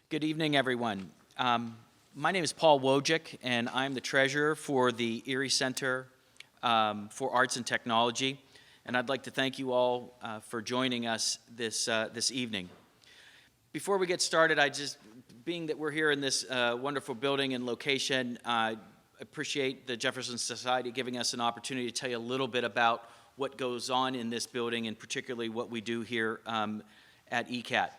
Good evening, everyone. My name is Paul Wojcik, and I'm the treasurer for the Erie Center for Arts and Technology, and I'd like to thank you all for joining us this evening. Before we get started, being that we're here in this wonderful building and location, I appreciate the Jefferson Society giving us an opportunity to tell you a little bit about what goes on in this building, and particularly what we do here at ECAT.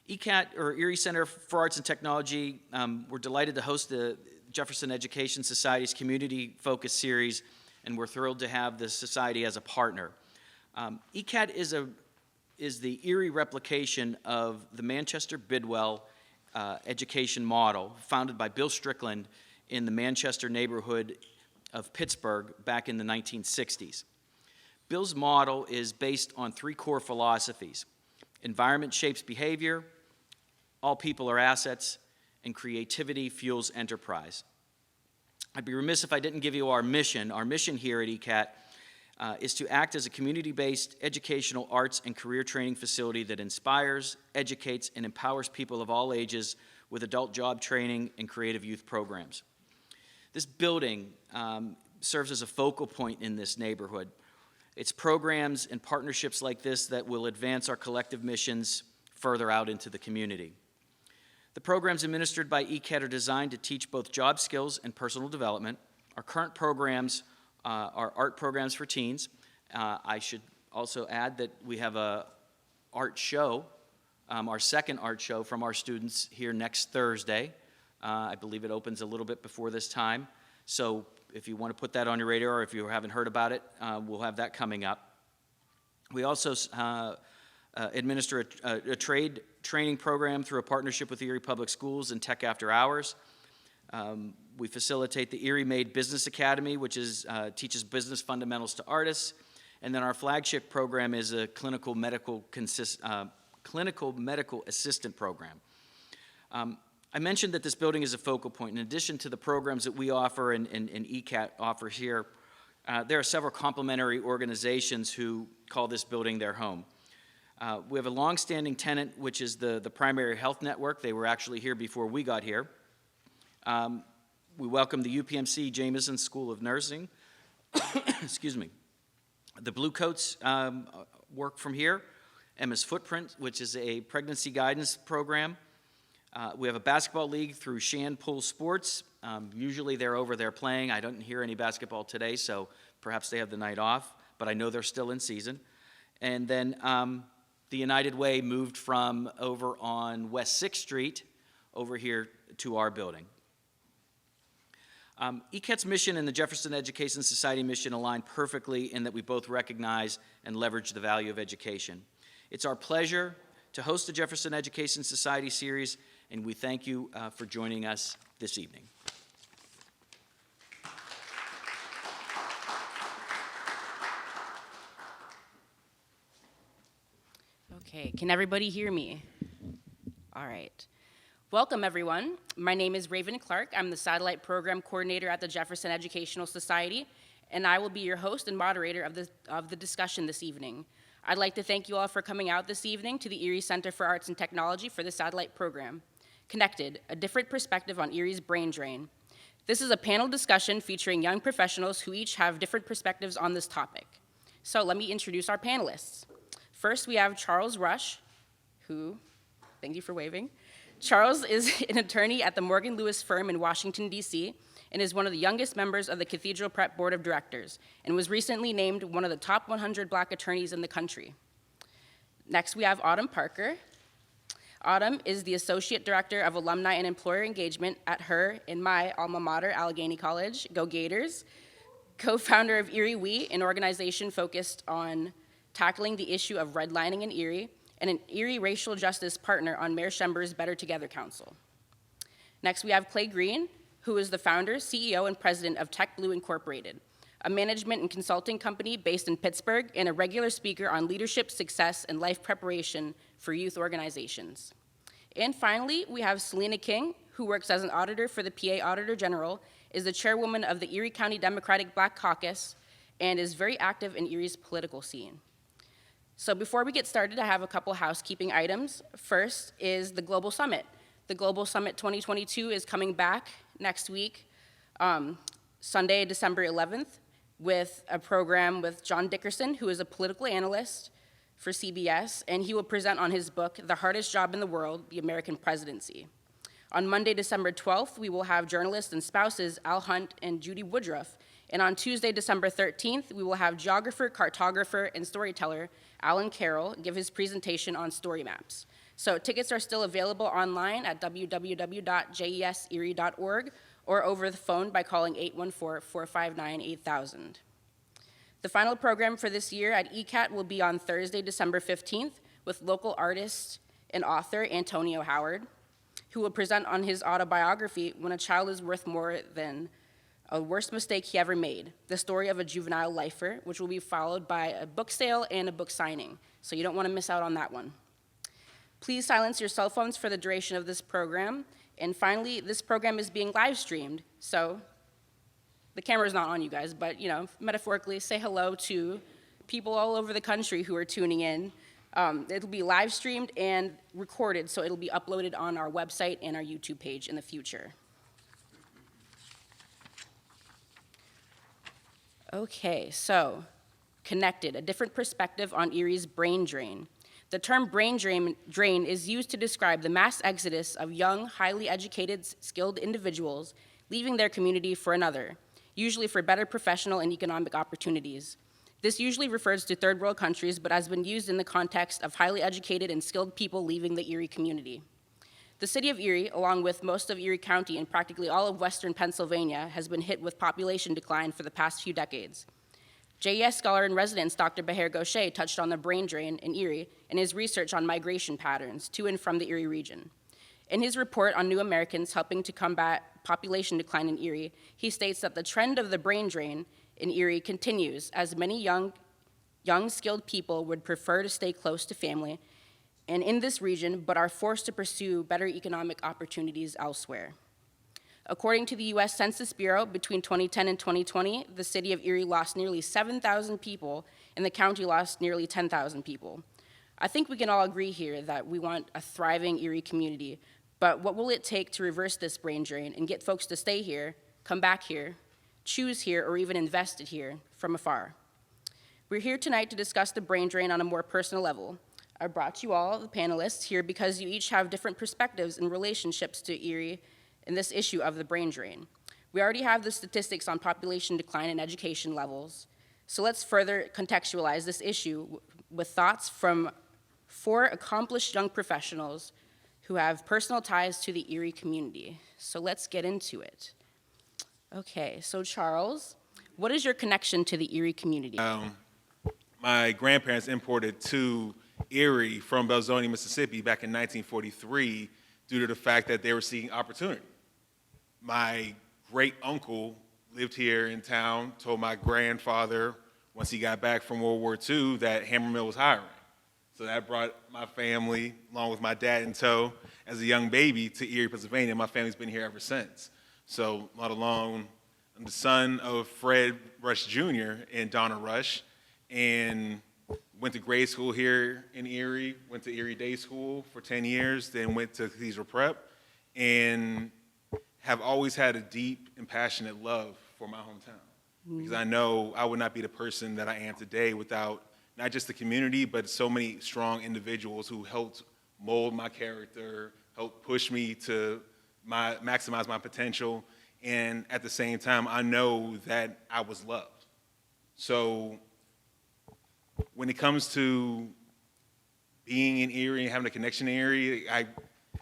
ECAT, or Erie Center for Arts and Technology, we're delighted to host the Jefferson Education Society's Community Focus Series, and we're thrilled to have the Society as a partner. ECAT is the Erie replication of the Manchester Bidwell education model, founded by Bill Strickland in the Manchester neighborhood of Pittsburgh back in the 1960s. Bill's model is based on three core philosophies: environment shapes behavior, all people are assets, and creativity fuels enterprise. I'd be remiss if I didn't give you our mission. Our mission here at ECAT is to act as a community-based educational arts and career training facility that inspires, educates, and empowers people of all ages with adult job training and creative youth programs. This building serves as a focal point in this neighborhood. It's programs and partnerships like this that will advance our collective missions further out into the community. The programs administered by ECAT are designed to teach both job skills and personal development. Our current programs are art programs for teens. I should also add that we have an art show, our second art show from our students here next Thursday. I believe it opens a little bit before this time. So if you want to put that on your radar, or if you haven't heard about it, we'll have that coming up. We also administer a trade training program through a partnership with Erie Public Schools and Tech After Hours. We facilitate the Erie Made Business Academy, which teaches business fundamentals to artists. And then our flagship program is a clinical medical assistant program. I mentioned that this building is a focal point. In addition to the programs that we offer and ECAT offers here, there are several complementary organizations who call this building their home. We have a long-standing tenant, which is the Primary Health Network. They were actually here before we got here. We welcome the UPMC Jameson School of Nursing. Excuse me. The Blue Coats work from here. Emma's Footprint, which is a pregnancy guidance program. We have a basketball league through Shan Pool Sports. Usually they're over there playing. I don't hear any basketball today, so perhaps they have the night off, but I know they're still in season. And then the United Way moved from over on West 6th Street over here to our building. ECAT's mission and the Jefferson Education Society mission align perfectly in that we both recognize and leverage the value of education. It's our pleasure to host the Jefferson Education Society series, and we thank you for joining us this evening. Okay, can everybody hear me? All right. Welcome, everyone. My name is Raven Clark. I'm the Satellite Program Coordinator at the Jefferson Educational Society, and I will be your host and moderator of the discussion this evening. I'd like to thank you all for coming out this evening to the Erie Center for Arts and Technology for the Satellite Program. Connected, a different perspective on Erie's brain drain. This is a panel discussion featuring young professionals who each have different perspectives on this topic. So let me introduce our panelists. First, we have Charles Rush, who, thank you for waving. Charles is an attorney at the Morgan Lewis firm in Washington, D.C., and is one of the youngest members of the Cathedral Prep Board of Directors, and was recently named one of the top 100 Black attorneys in the country. Next, we have Autumn Parker. Autumn is the Associate Director of Alumni and Employer Engagement at my alma mater, Allegheny College. Go Gators. Co-founder of Erie We, an organization focused on tackling the issue of redlining in Erie, and an Erie racial justice partner on Mayor Schember's Better Together Council. Next, we have Clay Green, who is the founder, CEO, and president of Tech Blue Incorporated, a management and consulting company based in Pittsburgh, and a regular speaker on leadership, success, and life preparation for youth organizations. And finally, we have Selena King, who works as an auditor for the PA Auditor General, is the chairwoman of the Erie County Democratic Black Caucus, and is very active in Erie's political scene. So before we get started, I have a couple housekeeping items. First is the Global Summit. The Global Summit 2022 is coming back next week, Sunday, December 11th, with a program with John Dickerson, who is a political analyst for CBS, and he will present on his book, The Hardest Job in the World, The American Presidency. On Monday, December 12th, we will have journalists and spouses Al Hunt and Judy Woodruff. And on Tuesday, December 13th, we will have geographer, cartographer, and storyteller Alan Carroll give his presentation on story maps. So tickets are still available online at www.jeserie.org or over the phone by calling 814-459-8000. The final program for this year at ECAT will be on Thursday, December 15th, with local artist and author Antonio Howard, who will present on his autobiography, When a Child is Worth More Than a Worst Mistake He Ever Made, the story of a juvenile lifer, which will be followed by a book sale and a book signing. So you don't want to miss out on that one. Please silence your cell phones for the duration of this program. And finally, this program is being live streamed. So the camera's not on you guys, but metaphorically, say hello to people all over the country who are tuning in. It'll be live streamed and recorded, so it'll be uploaded on our website and our YouTube page in the future. Okay, so connected, a different perspective on Erie's brain drain. The term brain drain is used to describe the mass exodus of young, highly educated, skilled individuals leaving their community for another, usually for better professional and economic opportunities. This usually refers to third world countries, but has been used in the context of highly educated and skilled people leaving the Erie community. The city of Erie, along with most of Erie County and practically all of western Pennsylvania, has been hit with population decline for the past few decades. JES scholar in residence Dr. Beher Gaucher touched on the brain drain in Erie in his research on migration patterns to and from the Erie region. In his report on New Americans Helping to Combat Population Decline in Erie, he states that the trend of the brain drain in Erie continues as many young skilled people would prefer to stay close to family and in this region, but are forced to pursue better economic opportunities elsewhere. According to the U.S. Census Bureau, between 2010 and 2020, the city of Erie lost nearly 7,000 people, and the county lost nearly 10,000 people. I think we can all agree here that we want a thriving Erie community, but what will it take to reverse this brain drain and get folks to stay here, come back here, choose here, or even invest it here from afar? We're here tonight to discuss the brain drain on a more personal level. I brought you all, the panelists, here because you each have different perspectives and relationships to Erie and this issue of the brain drain. We already have the statistics on population decline and education levels, so let's further contextualize this issue with thoughts from 4 accomplished young professionals who have personal ties to the Erie community. So let's get into it. Okay, so Charles, what is your connection to the Erie community? My grandparents imported to Erie from Belzoni, Mississippi back in 1943 due to the fact that they were seeking opportunity. My great uncle lived here in town, told my grandfather once he got back from World War II that Hammer Mill was hiring. So that brought my family, along with my dad in tow, as a young baby to Erie, Pennsylvania. My family's been here ever since. So, not alone, I'm the son of Fred Rush Jr. and Donna Rush, and went to grade school here in Erie, went to Erie Day School for 10 years, then went to Cathedral Prep, and have always had a deep and passionate love for my hometown. Because I know I would not be the person that I am today without not just the community, but so many strong individuals who helped mold my character, helped push me to maximize my potential, and at the same time, I know that I was loved. So when it comes to being in Erie and having a connection in Erie,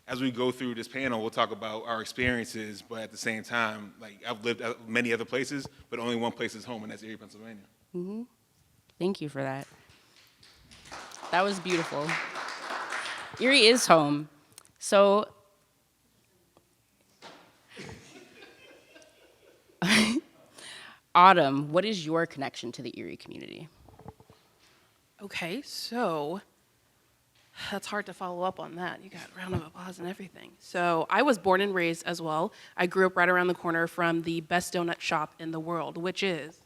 as we go through this panel, we'll talk about our experiences, but at the same time, like I've lived at many other places, but only one place is home, and that's Erie, Pennsylvania. Mm-hmm. Thank you for that. That was beautiful. Erie is home. So, Autumn, what is your connection to the Erie community? Okay, so that's hard to follow up on that. You got a round of applause and everything. So I was born and raised as well. I grew up right around the corner from the best donut shop in the world, which is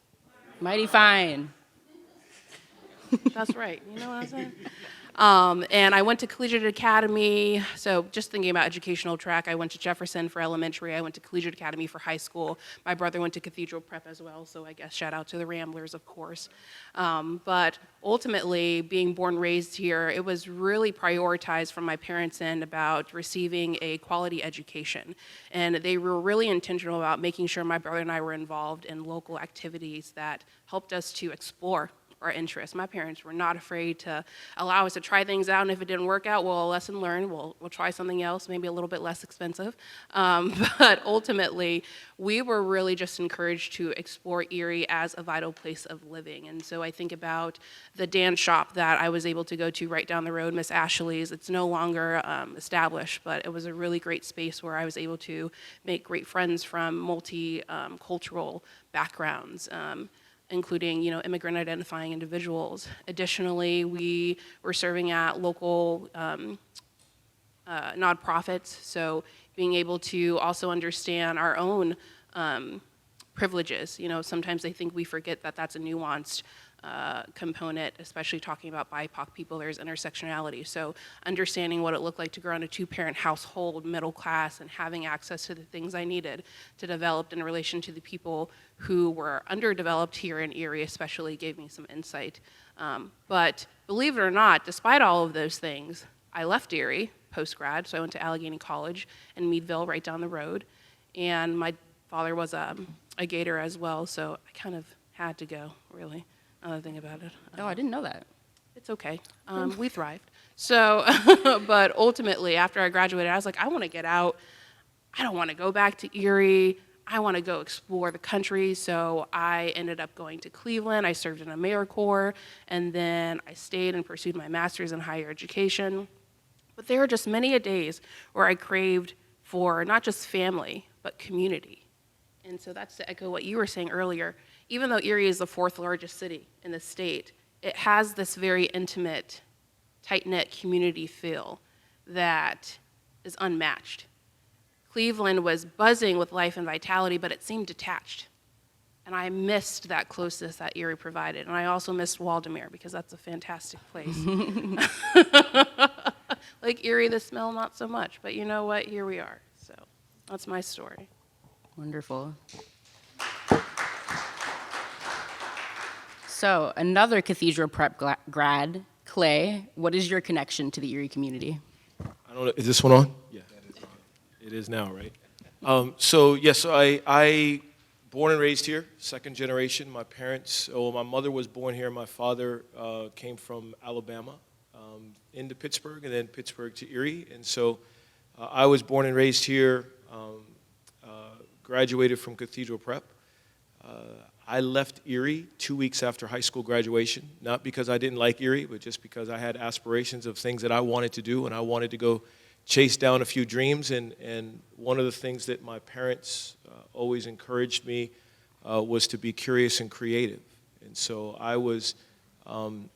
Mighty Fine. That's right. You know what I'm saying? And I went to Collegiate Academy. So just thinking about educational track, I went to Jefferson for elementary. I went to Collegiate Academy for high school. My brother went to Cathedral Prep as well, so I guess shout out to the Ramblers, of course. But ultimately, being born, raised here, it was really prioritized from my parents' end about receiving a quality education. And they were really intentional about making sure my brother and I were involved in local activities that helped us to explore our interests. My parents were not afraid to allow us to try things out, and if it didn't work out, well, lesson learned. We'll try something else, maybe a little bit less expensive. But ultimately, we were really just encouraged to explore Erie as a vital place of living. And so I think about the dance shop that I was able to go to right down the road, Miss Ashley's. It's no longer established, but it was a really great space where I was able to make great friends from multicultural backgrounds. Including, immigrant identifying individuals. Additionally, we were serving at local nonprofits, so being able to also understand our own privileges. Sometimes I think we forget that that's a nuanced component, especially talking about BIPOC people. There's intersectionality. So understanding what it looked like to grow in a two-parent household, middle class, and having access to the things I needed to develop in relation to the people who were underdeveloped here in Erie especially gave me some insight. But believe it or not, despite all of those things, I left Erie post-grad, so I went to Allegheny College in Meadville right down the road. And my father was a Gator as well, so I kind of had to go, really. Another thing about it. Oh, I didn't know that. It's okay. We thrived. So, but ultimately, after I graduated, I was like, I want to get out. I don't want to go back to Erie. I want to go explore the country. So I ended up going to Cleveland. I served in AmeriCorps, and then I stayed and pursued my master's in higher education. But there were just many a days where I craved for not just family, but community. And so that's to echo what you were saying earlier. Even though Erie is the fourth largest city in the state, it has this very intimate, tight-knit community feel that is unmatched. Cleveland was buzzing with life and vitality, but it seemed detached. And I missed that closeness that Erie provided. And I also missed Waldameer because that's a fantastic place. Like Erie, the smell, not so much. But you know what? Here we are. So that's my story. Wonderful. So, another Cathedral Prep grad, Clay, what is your connection to the Erie community? I don't know, is this one on? Yeah, it is now, right? So I born and raised here, second generation. My parents, my mother was born here. My father came from Alabama into Pittsburgh, and then Pittsburgh to Erie. And so I was born and raised here, graduated from Cathedral Prep. I left Erie 2 weeks after high school graduation, not because I didn't like Erie, but just because I had aspirations of things that I wanted to do, and I wanted to go chase down a few dreams. And one of the things that my parents always encouraged me was to be curious and creative. And so I was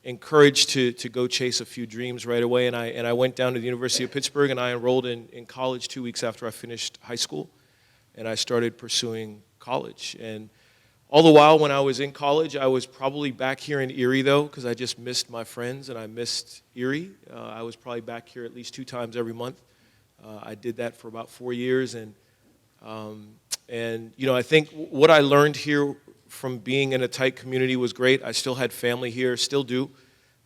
encouraged to go chase a few dreams right away, and I went down to the University of Pittsburgh, and I enrolled in college 2 weeks after I finished high school, and I started pursuing college. And all the while when I was in college, I was probably back here in Erie, though, because I just missed my friends and I missed Erie. I was probably back here at least 2 times every month. I did that for about 4 years. And I think what I learned here from being in a tight community was great. I still had family here, still do.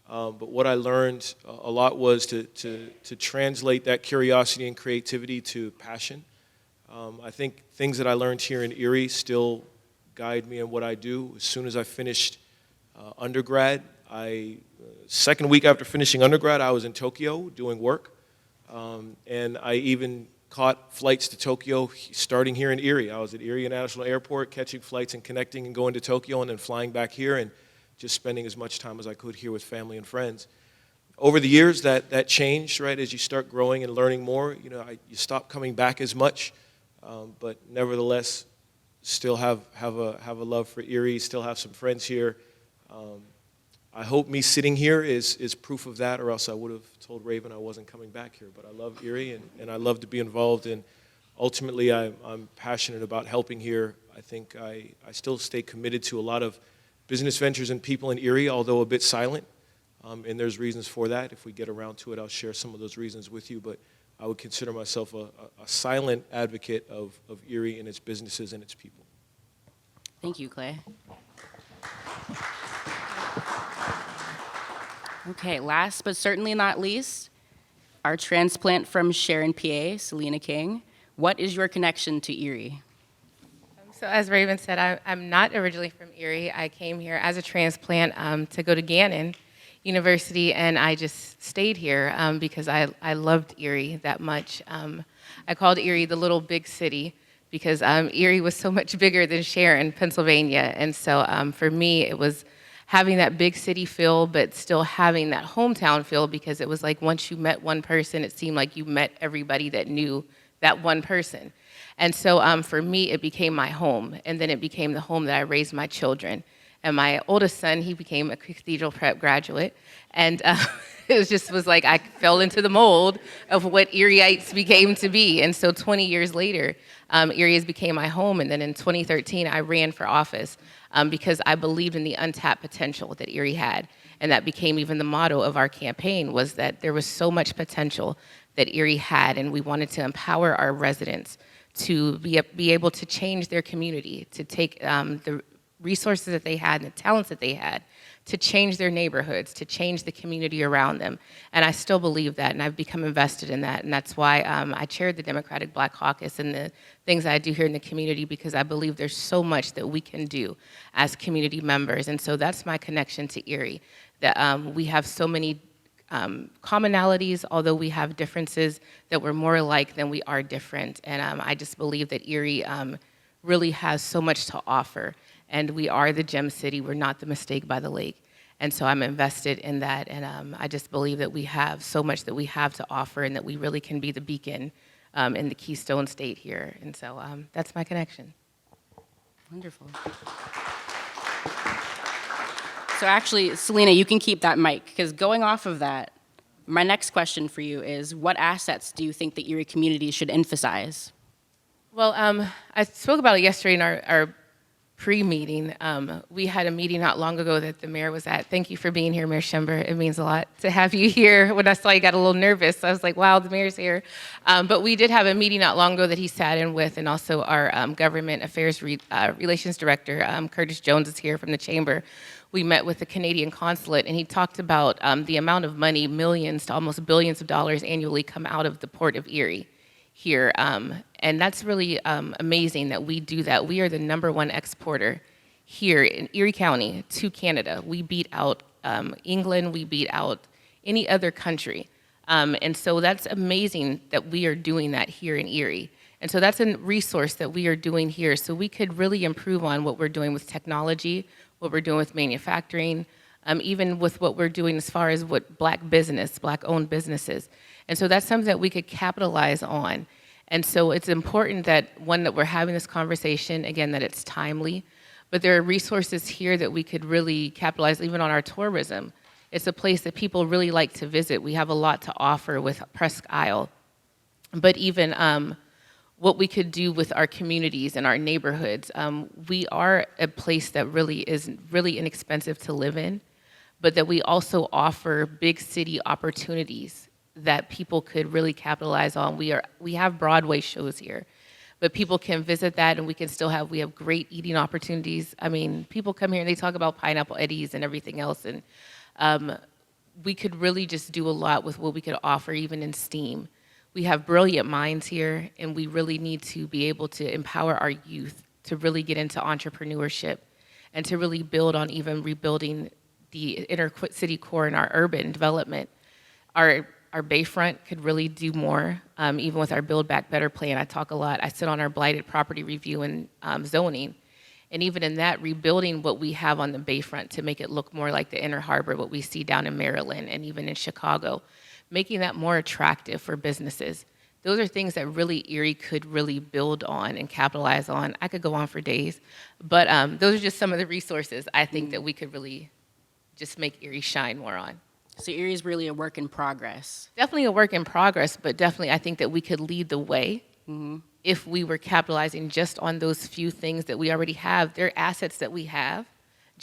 But what I learned a lot was to translate that curiosity and creativity to passion. I think things that I learned here in Erie still guide me in what I do. As soon as I finished undergrad, second week after finishing undergrad, I was in Tokyo doing work. And I even caught flights to Tokyo starting here in Erie. I was at Erie International Airport catching flights and connecting and going to Tokyo and then flying back here and just spending as much time as I could here with family and friends. Over the years, that changed, right? As you start growing and learning more, you stop coming back as much, but nevertheless, still have a love for Erie, still have some friends here. I hope me sitting here is proof of that, or else I would have told Raven I wasn't coming back here. But I love Erie, and I love to be involved, and ultimately I'm passionate about helping here. I think I still stay committed to a lot of business ventures and people in Erie, although a bit silent. And there's reasons for that. If we get around to it, I'll share some of those reasons with you. But I would consider myself a silent advocate of Erie and its businesses and its people. Thank you, Clay. Okay, last but certainly not least, our transplant from Sharon, PA, Selena King. What is your connection to Erie? So as Raven said, I'm not originally from Erie. I came here as a transplant to go to Gannon University, and I just stayed here because I loved Erie that much. I called Erie the little big city because Erie was so much bigger than Sharon, Pennsylvania. And so for me, it was having that big city feel, but still having that hometown feel, because it was like once you met one person, it seemed like you met everybody that knew that one person. And so for me, it became my home, and then it became the home that I raised my children. And my oldest son, he became a Cathedral Prep graduate, and it was like I fell into the mold of what Erieites became to be. And so 20 years later, Erie has became my home, and then in 2013, I ran for office because I believed in the untapped potential that Erie had. And that became even the motto of our campaign, was that there was so much potential that Erie had, and we wanted to empower our residents to be able to change their community, to take the resources that they had and the talents that they had to change their neighborhoods, to change the community around them. And I still believe that, and I've become invested in that. And that's why I chaired the Democratic Black Caucus and the things that I do here in the community, because I believe there's so much that we can do as community members. And so that's my connection to Erie, that we have so many commonalities, although we have differences, that we're more alike than we are different. And I just believe that Erie really has so much to offer. And we are the gem city. We're not the mistake by the lake. And so I'm invested in that. And I just believe that we have so much that we have to offer, and that we really can be the beacon in the Keystone State here. And so that's my connection. Wonderful. So actually, Selena, you can keep that mic, because going off of that, my next question for you is, what assets do you think the Erie community should emphasize? Well, I spoke about it yesterday in our pre-meeting. We had a meeting not long ago that the mayor was at. Thank you for being here, Mayor Schember. It means a lot to have you here. When I saw you, got a little nervous. I was like, wow, the mayor's here. But we did have a meeting not long ago that he sat in with, and also our government affairs relations director, Curtis Jones, is here from the chamber. We met with the Canadian consulate, and he talked about the amount of money, millions to almost billions of dollars annually, come out of the Port of Erie here. And that's really amazing that we do that. We are the #1 exporter here in Erie County to Canada. We beat out England, we beat out any other country. And so that's amazing that we are doing that here in Erie. And so that's a resource that we are doing here. So we could really improve on what we're doing with technology, what we're doing with manufacturing, even with what we're doing as far as what Black-owned businesses. And so that's something that we could capitalize on. And so it's important that we're having this conversation, again, that it's timely, but there are resources here that we could really capitalize, even on our tourism. It's a place that people really like to visit. We have a lot to offer with Presque Isle. But even what we could do with our communities and our neighborhoods. We are a place that really is really inexpensive to live in, but that we also offer big city opportunities that people could really capitalize on. We have Broadway shows here, but people can visit that, and we have great eating opportunities. I mean, people come here and they talk about Pineapple Eddies and everything else, and we could really just do a lot with what we could offer even in STEAM. We have brilliant minds here, and we really need to be able to empower our youth to really get into entrepreneurship and to really build on even rebuilding the inner city core in our urban development. Our Bayfront could really do more, even with our Build Back Better plan. I talk a lot. I sit on our blighted property review and zoning. And even in that, rebuilding what we have on the Bayfront to make it look more like the Inner Harbor, what we see down in Maryland and even in Chicago, making that more attractive for businesses. Those are things that really Erie could really build on and capitalize on. I could go on for days, but those are just some of the resources I think that we could really just make Erie shine more on. So Erie is really a work in progress. Definitely a work in progress, but definitely I think that we could lead the way if we were capitalizing just on those few things that we already have. They're assets that we have,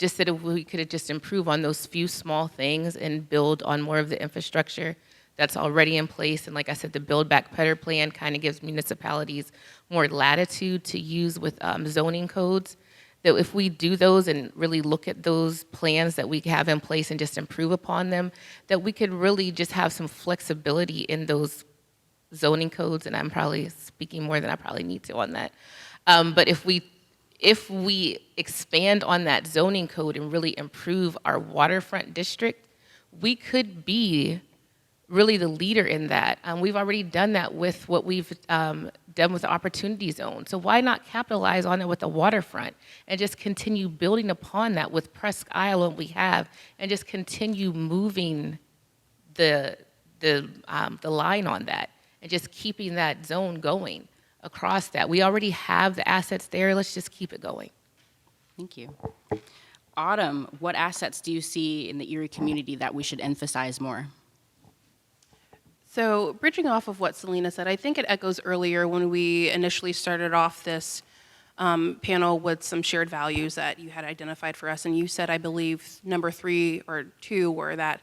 just that if we could just improve on those few small things and build on more of the infrastructure that's already in place. And like I said, the Build Back Better plan kind of gives municipalities more latitude to use with zoning codes. That if we do those and really look at those plans that we have in place and just improve upon them, that we could really just have some flexibility in those zoning codes. And I'm probably speaking more than I probably need to on that. But if we expand on that zoning code and really improve our waterfront district, we could be really the leader in that. We've already done that with what we've done with the Opportunity Zone. So why not capitalize on it with the waterfront and just continue building upon that with Presque Isle what we have, and just continue moving the line on that and just keeping that zone going across that. We already have the assets there. Let's just keep it going. Thank you. Autumn, what assets do you see in the Erie community that we should emphasize more? So bridging off of what Selena said, I think it echoes earlier when we initially started off this panel with some shared values that you had identified for us. And you said, I believe, number 3 or 2 were that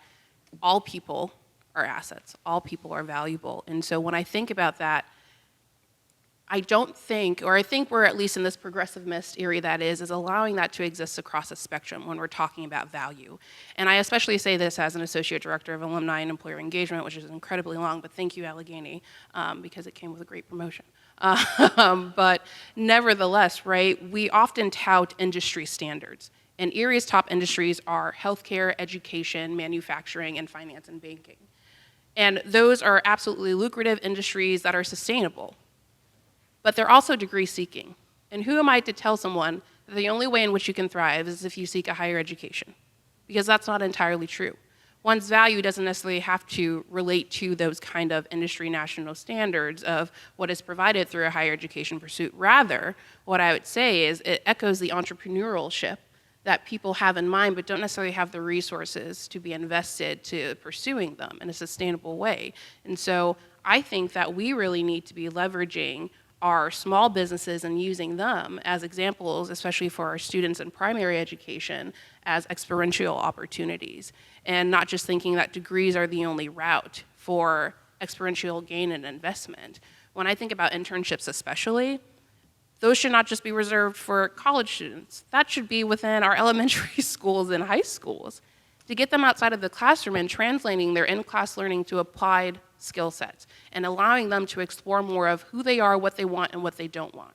all people are assets, all people are valuable. And so when I think about that, I don't think, or I think we're at least in this progressive mist area that is allowing that to exist across a spectrum when we're talking about value. And I especially say this as an associate director of alumni and employer engagement, which is incredibly long, but thank you, Allegheny, because it came with a great promotion. But nevertheless, right, we often tout industry standards. And Erie's top industries are healthcare, education, manufacturing, and finance and banking. And those are absolutely lucrative industries that are sustainable. But they're also degree seeking. And who am I to tell someone that the only way in which you can thrive is if you seek a higher education? Because that's not entirely true. One's value doesn't necessarily have to relate to those kind of industry national standards of what is provided through a higher education pursuit. Rather, what I would say is it echoes the entrepreneurship that people have in mind but don't necessarily have the resources to be invested to pursuing them in a sustainable way. And so I think that we really need to be leveraging our small businesses and using them as examples, especially for our students in primary education, as experiential opportunities. And not just thinking that degrees are the only route for experiential gain and investment. When I think about internships especially, those should not just be reserved for college students. That should be within our elementary schools and high schools to get them outside of the classroom and translating their in-class learning to applied skill sets and allowing them to explore more of who they are, what they want, and what they don't want.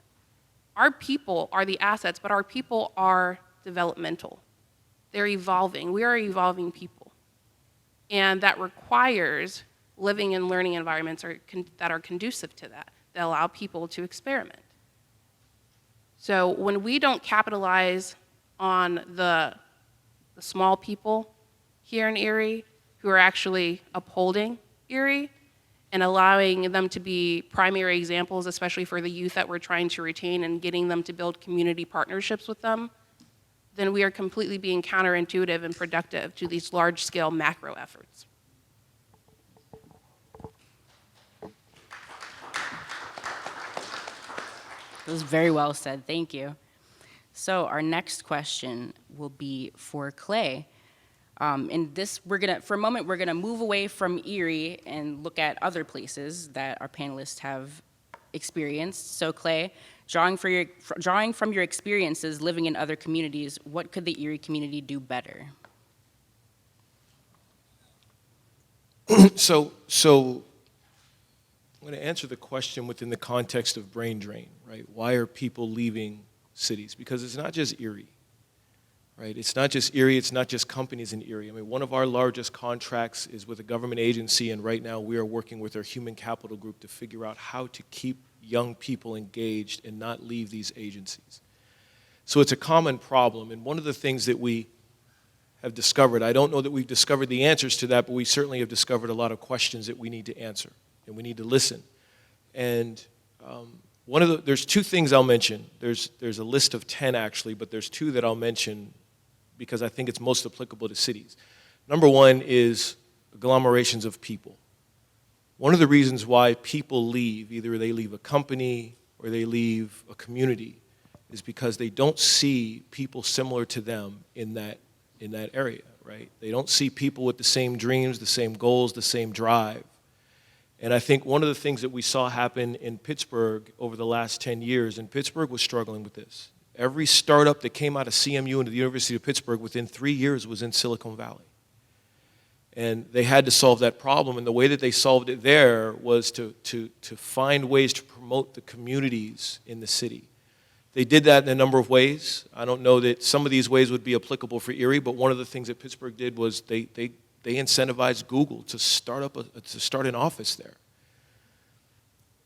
Our people are the assets, but our people are developmental. They're evolving. We are evolving people. And that requires living and learning environments that are conducive to that allow people to experiment. So when we don't capitalize on the small people here in Erie who are actually upholding Erie and allowing them to be primary examples, especially for the youth that we're trying to retain and getting them to build community partnerships with them, then we are completely being counterintuitive and productive to these large-scale macro efforts. It was very well said, thank you. So our next question will be for Clay. And this, for a moment, we're gonna move away from Erie and look at other places that our panelists have experienced. So Clay, drawing from your experiences living in other communities, what could the Erie community do better? So I'm going to answer the question within the context of brain drain, right? Why are people leaving cities? Because it's not just Erie, right? It's not just Erie, it's not just companies in Erie. I mean, one of our largest contracts is with a government agency, and right now we are working with our human capital group to figure out how to keep young people engaged and not leave these agencies. So it's a common problem, and one of the things that we have discovered, I don't know that we've discovered the answers to that, but we certainly have discovered a lot of questions that we need to answer, and we need to listen. And there's two things I'll mention. There's a list of 10 actually, but there's two that I'll mention because I think it's most applicable to cities. Number one is agglomerations of people. One of the reasons why people leave, either they leave a company or they leave a community, is because they don't see people similar to them in that area, right? They don't see people with the same dreams, the same goals, the same drive. And I think one of the things that we saw happen in Pittsburgh over the last 10 years, and Pittsburgh was struggling with this. Every startup that came out of CMU into the University of Pittsburgh within 3 years was in Silicon Valley. And they had to solve that problem, and the way that they solved it there was to find ways to promote the communities in the city. They did that in a number of ways. I don't know that some of these ways would be applicable for Erie, but one of the things that Pittsburgh did was they incentivized Google to start an office there.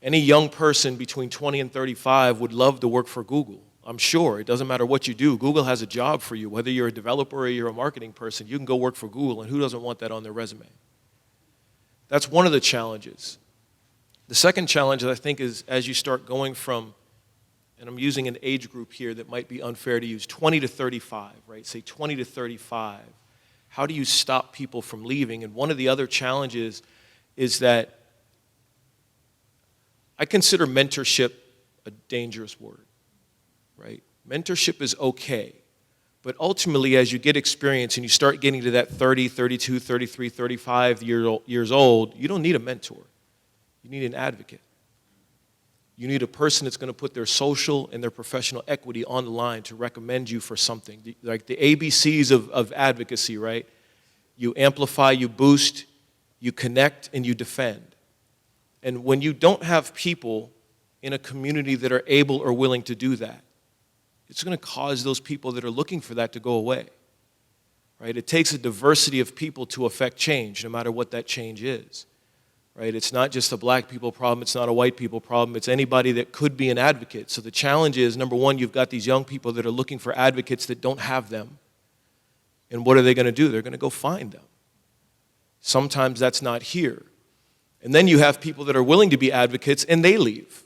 Any young person between 20 and 35 would love to work for Google. I'm sure. It doesn't matter what you do. Google has a job for you. Whether you're a developer or you're a marketing person, you can go work for Google, and who doesn't want that on their resume? That's one of the challenges. The second challenge, I think, is as you start going from, and I'm using an age group here that might be unfair to use, 20 to 35, right? Say 20 to 35. How do you stop people from leaving? And one of the other challenges is that I consider mentorship a dangerous word, right? Mentorship is okay, but ultimately as you get experience and you start getting to that 30, 32, 33, 35 years old, you don't need a mentor. You need an advocate. You need a person that's going to put their social and their professional equity on the line to recommend you for something. Like the ABCs of advocacy, right? You amplify, you boost, you connect, and you defend. And when you don't have people in a community that are able or willing to do that, it's going to cause those people that are looking for that to go away. Right? It takes a diversity of people to affect change, no matter what that change is. Right? It's not just a black people problem, it's not a white people problem, it's anybody that could be an advocate. So the challenge is, number one, you've got these young people that are looking for advocates that don't have them. And what are they going to do? They're going to go find them. Sometimes that's not here. And then you have people that are willing to be advocates and they leave.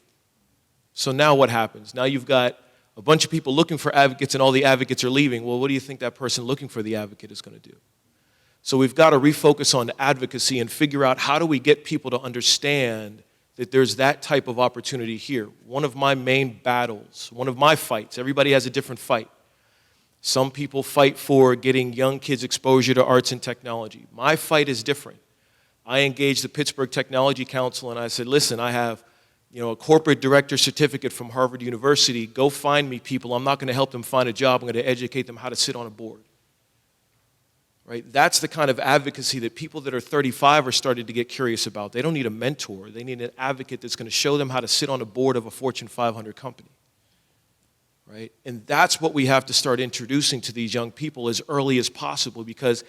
So now what happens? Now you've got a bunch of people looking for advocates and all the advocates are leaving. Well, what do you think that person looking for the advocate is going to do? So we've got to refocus on advocacy and figure out how do we get people to understand that there's that type of opportunity here. One of my main battles, one of my fights, everybody has a different fight. Some people fight for getting young kids exposure to arts and technology. My fight is different. I engaged the Pittsburgh Technology Council and I said, listen, I have a corporate director certificate from Harvard University. Go find me people. I'm not going to help them find a job. I'm going to educate them how to sit on a board. Right? That's the kind of advocacy that people that are 35 are starting to get curious about. They don't need a mentor. They need an advocate that's going to show them how to sit on a board of a Fortune 500 company. Right? And that's what we have to start introducing to these young people as early as possible, because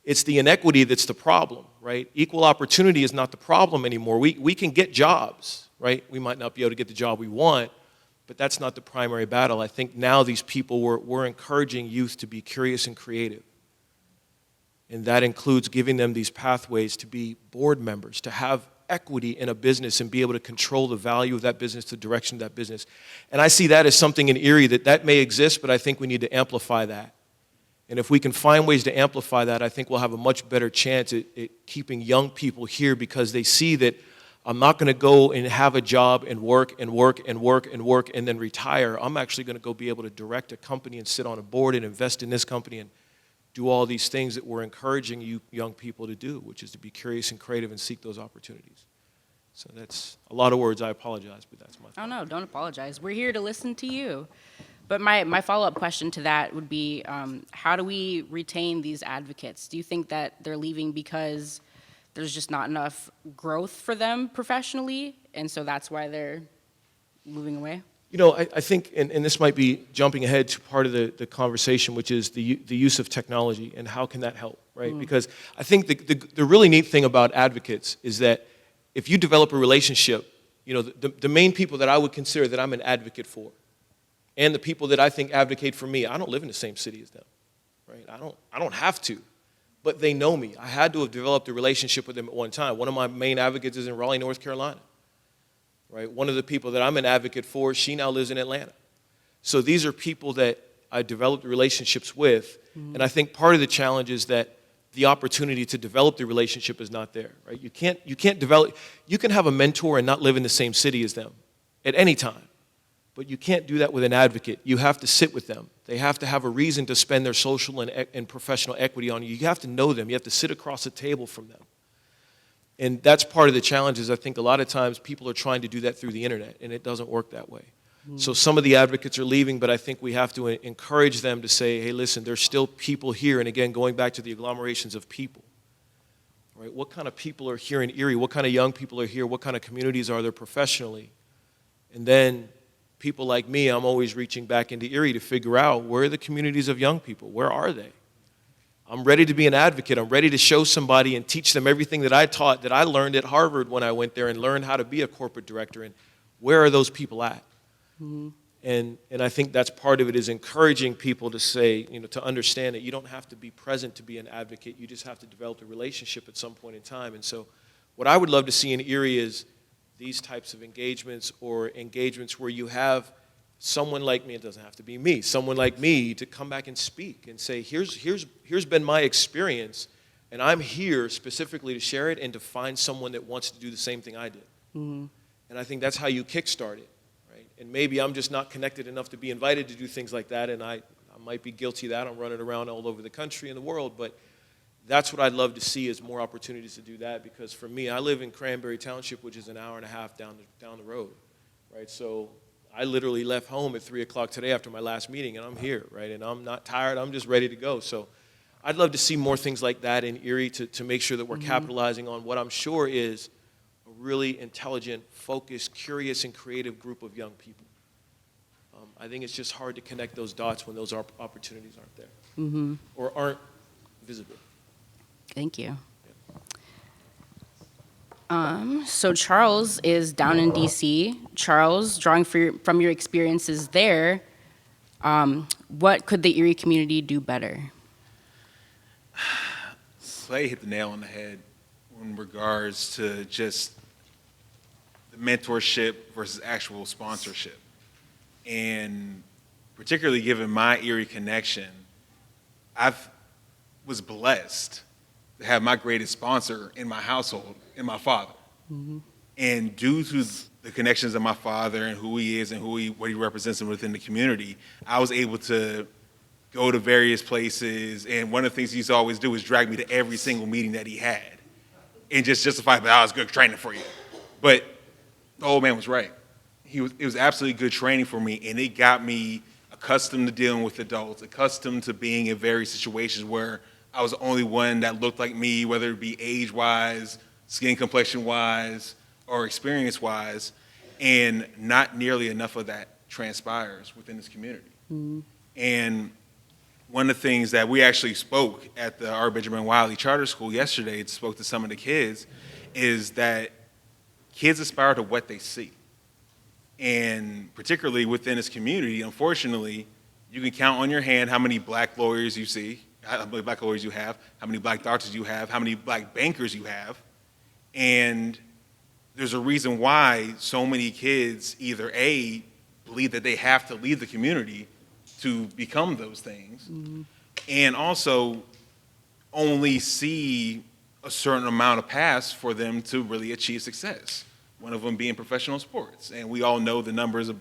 it's the inequity that's the problem, right? Equal opportunity is not the problem anymore. We can get jobs, right? We might not be able to get the job we want, but that's not the primary battle. I think now these people, we're encouraging youth to be curious and creative. And that includes giving them these pathways to be board members, to have equity in a business and be able to control the value of that business, the direction of that business. And I see that as something in Erie that may exist, but I think we need to amplify that. And if we can find ways to amplify that, I think we'll have a much better chance at keeping young people here, because they see that I'm not going to go and have a job and work and work and work and work and then retire. I'm actually going to go be able to direct a company and sit on a board and invest in this company and do all these things that we're encouraging you young people to do, which is to be curious and creative and seek those opportunities. So that's a lot of words. I apologize, but that's my thought. Oh, no, don't apologize. We're here to listen to you. But my follow-up question to that would be, how do we retain these advocates? Do you think that they're leaving because there's just not enough growth for them professionally, and so that's why they're moving away? I think, and this might be jumping ahead to part of the conversation, which is the use of technology and how can that help, right? Because I think the really neat thing about advocates is that if you develop a relationship, the main people that I would consider that I'm an advocate for, and the people that I think advocate for me, I don't live in the same city as them, right? I don't have to, but they know me. I had to have developed a relationship with them at one time. One of my main advocates is in Raleigh, North Carolina, right? One of the people that I'm an advocate for, she now lives in Atlanta. So these are people that I developed relationships with, and I think part of the challenge is that the opportunity to develop the relationship is not there, right? You can't develop, you can have a mentor and not live in the same city as them at any time. But you can't do that with an advocate. You have to sit with them. They have to have a reason to spend their social and professional equity on you. You have to know them. You have to sit across the table from them. And that's part of the challenge is I think a lot of times people are trying to do that through the internet, and it doesn't work that way. So some of the advocates are leaving, but I think we have to encourage them to say, hey, listen, there's still people here. And again, going back to the agglomerations of people, right? What kind of people are here in Erie? What kind of young people are here? What kind of communities are there professionally? And then people like me, I'm always reaching back into Erie to figure out where are the communities of young people? Where are they? I'm ready to be an advocate. I'm ready to show somebody and teach them everything that I taught, that I learned at Harvard when I went there and learned how to be a corporate director. And where are those people at? And I think that's part of it is encouraging people to say, to understand that you don't have to be present to be an advocate. You just have to develop a relationship at some point in time. And so what I would love to see in Erie is these types of engagements or engagements where you have someone like me, it doesn't have to be me, someone like me to come back and speak and say, here's been my experience, and I'm here specifically to share it and to find someone that wants to do the same thing I did. And I think that's how you kickstart it. And maybe I'm just not connected enough to be invited to do things like that, and I might be guilty of that. I'm running around all over the country and the world, but that's what I'd love to see is more opportunities to do that, because for me, I live in Cranberry Township, which is an hour and a half down the road, right? So I literally left home at 3 o'clock today after my last meeting, and I'm here, right? And I'm not tired. I'm just ready to go. So I'd love to see more things like that in Erie to make sure that we're capitalizing on what I'm sure is really intelligent, focused, curious, and creative group of young people. I think it's just hard to connect those dots when those opportunities aren't there or aren't visible. Thank you. So Charles is down in DC. Charles, drawing from your experiences there, what could the Erie community do better? Slay hit the nail on the head in regards to just the mentorship versus actual sponsorship. And particularly given my Erie connection, I was blessed to have my greatest sponsor in my household, in my father. And due to the connections of my father and who he is and what he represents within the community, I was able to go to various places. And one of the things he used to always do was drag me to every single meeting that he had and just justify, but I was good training for you. But the old man was right. It was absolutely good training for me, and it got me accustomed to dealing with adults, accustomed to being in various situations where I was the only one that looked like me, whether it be age-wise, skin complexion-wise, or experience-wise, and not nearly enough of that transpires within this community. And one of the things that we actually spoke at the R. Benjamin Wiley Charter School yesterday, spoke to some of the kids, is that kids aspire to what they see. And particularly within this community, unfortunately, you can count on your hand how many black lawyers you see, how many black lawyers you have, how many black doctors you have, how many black bankers you have. And there's a reason why so many kids either A, believe that they have to leave the community to become those things, and also only see a certain amount of paths for them to really achieve success. One of them being professional sports. And we all know the numbers of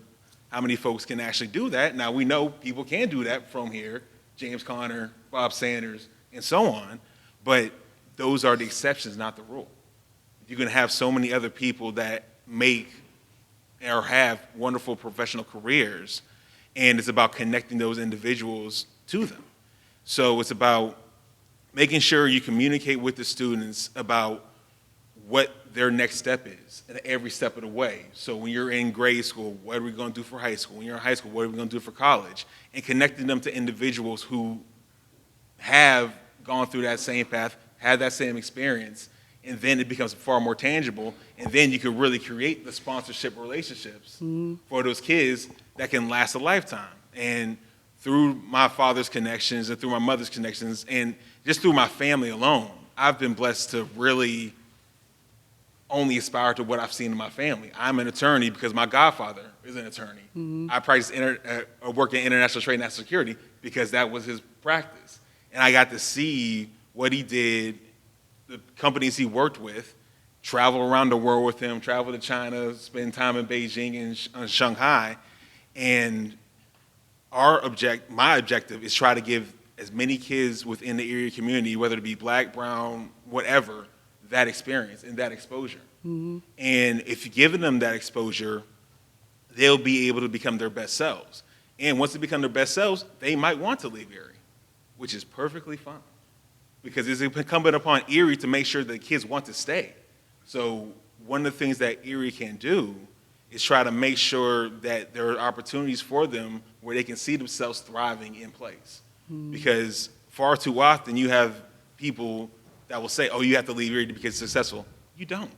how many folks can actually do that. Now, we know people can do that from here, James Conner, Bob Sanders, and so on, but those are the exceptions, not the rule. You're going to have so many other people that make or have wonderful professional careers, and it's about connecting those individuals to them. So it's about making sure you communicate with the students about what their next step is at every step of the way. So when you're in grade school, what are we going to do for high school? When you're in high school, what are we going to do for college? And connecting them to individuals who have gone through that same path, had that same experience, and then it becomes far more tangible, and then you can really create the sponsorship relationships for those kids that can last a lifetime. And through my father's connections and through my mother's connections and just through my family alone, I've been blessed to really only aspire to what I've seen in my family. I'm an attorney because my godfather is an attorney. I practice work in international trade and national security because that was his practice. And I got to see what he did, the companies he worked with, travel around the world with him, travel to China, spend time in Beijing and Shanghai, And my objective is try to give as many kids within the Erie community, whether it be black, brown, whatever, that experience and that exposure. And if you're giving them that exposure, they'll be able to become their best selves. And once they become their best selves, they might want to leave Erie, which is perfectly fine. Because it's incumbent upon Erie to make sure that kids want to stay. So one of the things that Erie can do is try to make sure that there are opportunities for them where they can see themselves thriving in place. Because far too often you have people that will say, oh, you have to leave Erie to be successful. You don't.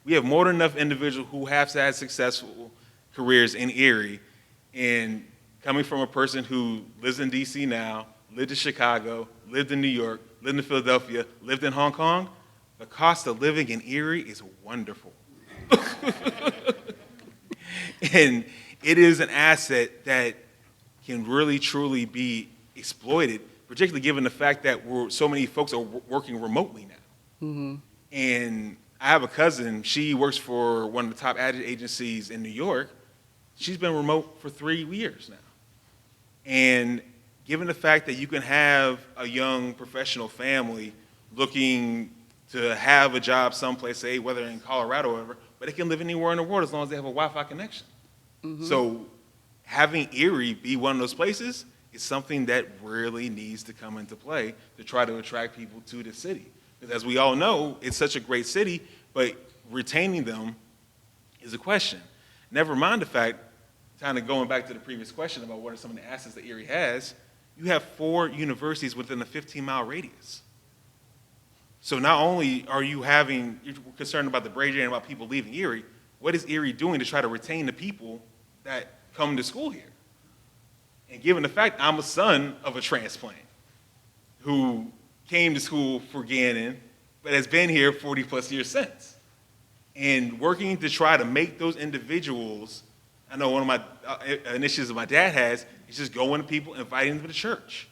We have more than enough individuals who have had successful careers in Erie, and coming from a person who lives in D.C. now, lived in Chicago, lived in New York, lived in Philadelphia, lived in Hong Kong, the cost of living in Erie is wonderful. And it is an asset that can really, truly be exploited, particularly given the fact that so many folks are working remotely now. And I have a cousin, she works for one of the top ad agencies in New York. She's been remote for 3 years now. And given the fact that you can have a young professional family looking to have a job someplace, say, whether in Colorado or whatever, but they can live anywhere in the world as long as they have a Wi-Fi connection. So having Erie be one of those places is something that really needs to come into play to try to attract people to the city. Because as we all know, it's such a great city, but retaining them is a question. Never mind the fact, kind of going back to the previous question about what are some of the assets that Erie has, you have 4 universities within a 15-mile radius. So not only are you're concerned about the brain drain, about people leaving Erie, what is Erie doing to try to retain the people that come to school here? And given the fact I'm a son of a transplant who came to school for Gannon, but has been here 40 plus years since. And working to try to make those individuals, I know one of my initiatives that my dad has is just going to people, inviting them to the church.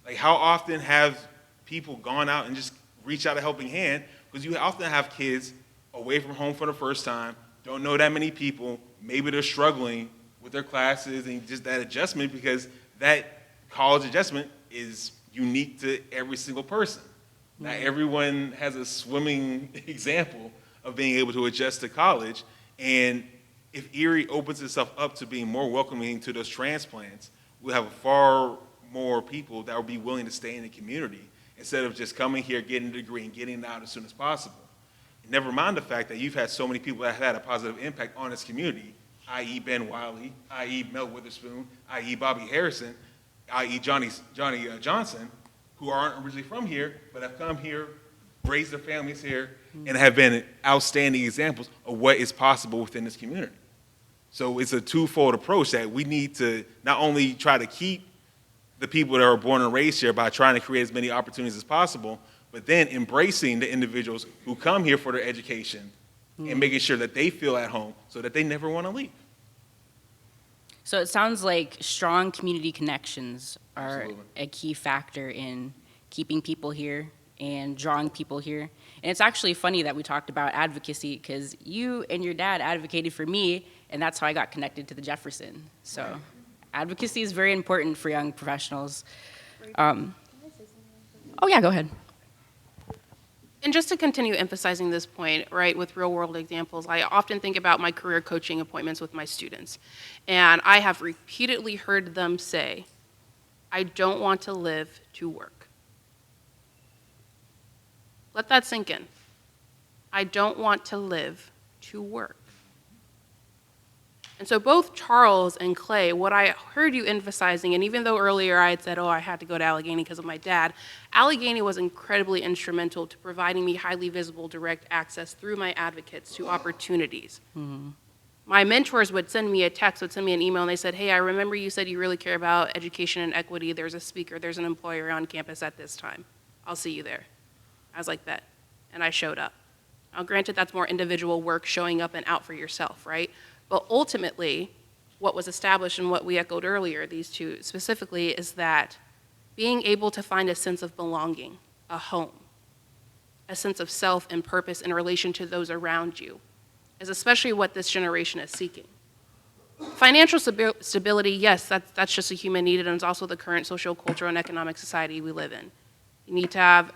Like, how often have people gone out and just reached out a helping hand? Because you often have kids away from home for the first time, don't know that many people, maybe they're struggling with their classes and just that adjustment, because that college adjustment is unique to every single person. Not everyone has a swimming example of being able to adjust to college. And if Erie opens itself up to being more welcoming to those transplants, we'll have far more people that will be willing to stay in the community instead of just coming here, getting a degree, and getting out as soon as possible. And never mind the fact that you've had so many people that have had a positive impact on this community, i.e. Ben Wiley, i.e. Mel Witherspoon, i.e. Bobby Harrison, i.e. Johnny Johnson, who aren't originally from here, but have come here, raised their families here, and have been outstanding examples of what is possible within this community. So it's a twofold approach that we need to not only try to keep the people that are born and raised here by trying to create as many opportunities as possible, but then embracing the individuals who come here for their education and making sure that they feel at home so that they never want to leave. So it sounds like strong community connections are Absolutely. a key factor in keeping people here and drawing people here. And it's actually funny that we talked about advocacy, because you and your dad advocated for me, and that's how I got connected to the Jefferson. So advocacy is very important for young professionals. Oh yeah, go ahead. And just to continue emphasizing this point, right, with real world examples, I often think about my career coaching appointments with my students. And I have repeatedly heard them say, I don't want to live to work. Let that sink in. I don't want to live to work. And so both Charles and Clay, what I heard you emphasizing, and even though earlier I had said, oh, I had to go to Allegheny because of my dad, Allegheny was incredibly instrumental to providing me highly visible direct access through my advocates to opportunities. My mentors would send me a text, would send me an email, and they said, hey, I remember you said you really care about education and equity. There's a speaker, there's an employer on campus at this time. I'll see you there. I was like, bet. And I showed up. Now, granted, that's more individual work, showing up and out for yourself, right? But ultimately, what was established and what we echoed earlier, these two specifically, is that being able to find a sense of belonging, a home, a sense of self and purpose in relation to those around you, is especially what this generation is seeking. Financial stability, yes, that's just a human need, and it's also the current social, cultural, and economic society we live in. You need to have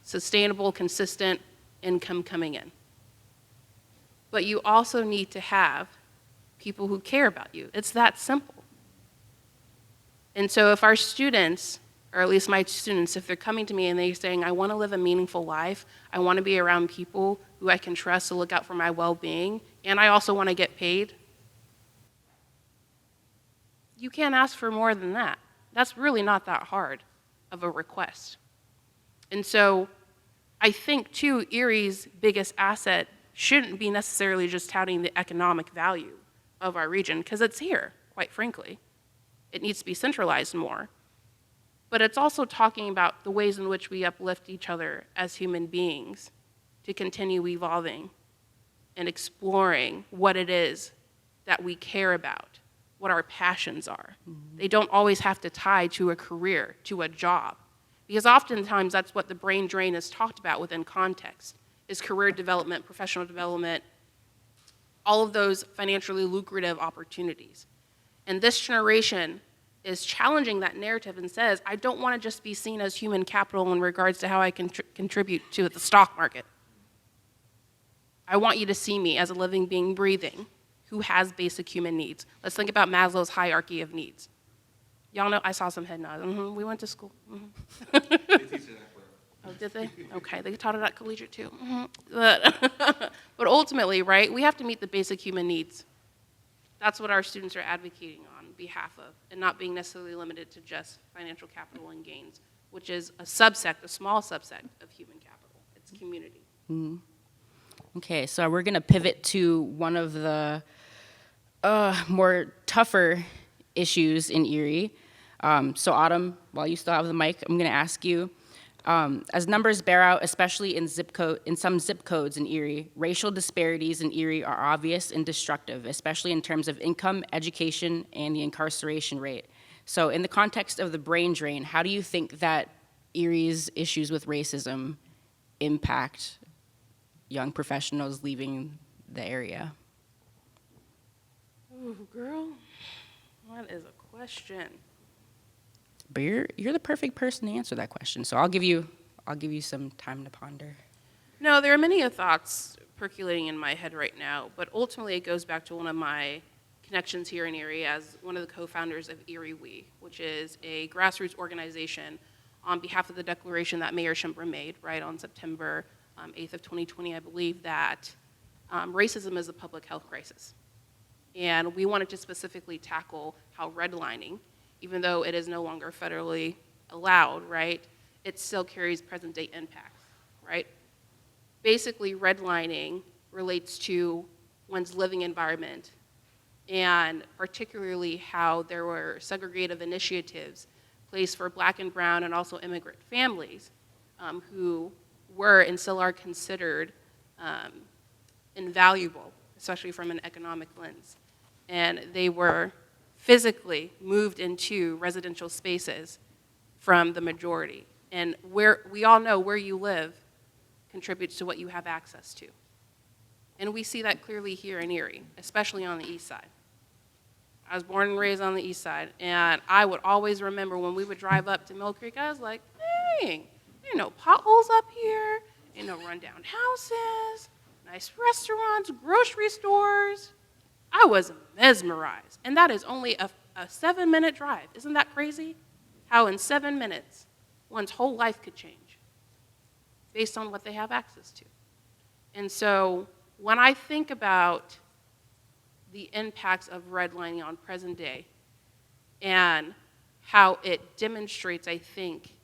sustainable, consistent income coming in. But you also need to have people who care about you. It's that simple. And so if our students, or at least my students, if they're coming to me and they're saying, I want to live a meaningful life, I want to be around people who I can trust to look out for my well-being, and I also want to get paid, you can't ask for more than that. That's really not that hard of a request. And so I think, too, Erie's biggest asset shouldn't be necessarily just touting the economic value of our region, because it's here, quite frankly. It needs to be centralized more. But it's also talking about the ways in which we uplift each other as human beings to continue evolving and exploring what it is that we care about, what our passions are. Mm-hmm. They don't always have to tie to a career, to a job. Because oftentimes that's what the brain drain is talked about within context, is career development, professional development, all of those financially lucrative opportunities. And this generation is challenging that narrative and says, I don't want to just be seen as human capital in regards to how I can contribute to the stock market. I want you to see me as a living being breathing who has basic human needs. Let's think about Maslow's hierarchy of needs. Y'all know, I saw some head nods. Mm-hmm, we went to school. Mm-hmm. Oh, did they? Okay, they taught it at collegiate too. Mm-hmm. But ultimately, right, we have to meet the basic human needs. That's what our students are advocating on behalf of, and not being necessarily limited to just financial capital and gains, which is a subset, a small subset of human capital. It's community. Mm-hmm. Okay, so we're going to pivot to one of the more tougher issues in Erie. So Autumn, while you still have the mic, I'm going to ask you, as numbers bear out, especially in some zip codes in Erie, racial disparities in Erie are obvious and destructive, especially in terms of income, education, and the incarceration rate. So in the context of the brain drain, how do you think that Erie's issues with racism impact young professionals leaving the area? Ooh, girl, what is a question? But you're the perfect person to answer that question. So I'll give you some time to ponder. No, there are many thoughts percolating in my head right now, but ultimately it goes back to one of my connections here in Erie as one of the co-founders of Erie We, which is a grassroots organization on behalf of the declaration that Mayor Schember made, right, on September 8th of 2020, I believe, that racism is a public health crisis. And we wanted to specifically tackle how redlining, even though it is no longer federally allowed, right, it still carries present-day impacts, right? Basically, redlining relates to one's living environment, and particularly how there were segregative initiatives placed for Black and brown and also immigrant families who were and still are considered invaluable, especially from an economic lens. And they were physically moved into residential spaces from the majority. And we all know where you live contributes to what you have access to. And we see that clearly here in Erie, especially on the east side. I was born and raised on the east side, and I would always remember when we would drive up to Mill Creek, I was like, dang, there ain't no potholes up here, ain't no rundown houses, nice restaurants, grocery stores. I was mesmerized, and that is only a 7-minute drive. Isn't that crazy? How in 7 minutes, one's whole life could change based on what they have access to. And so when I think about the impacts of redlining on present day and how it demonstrates, I think,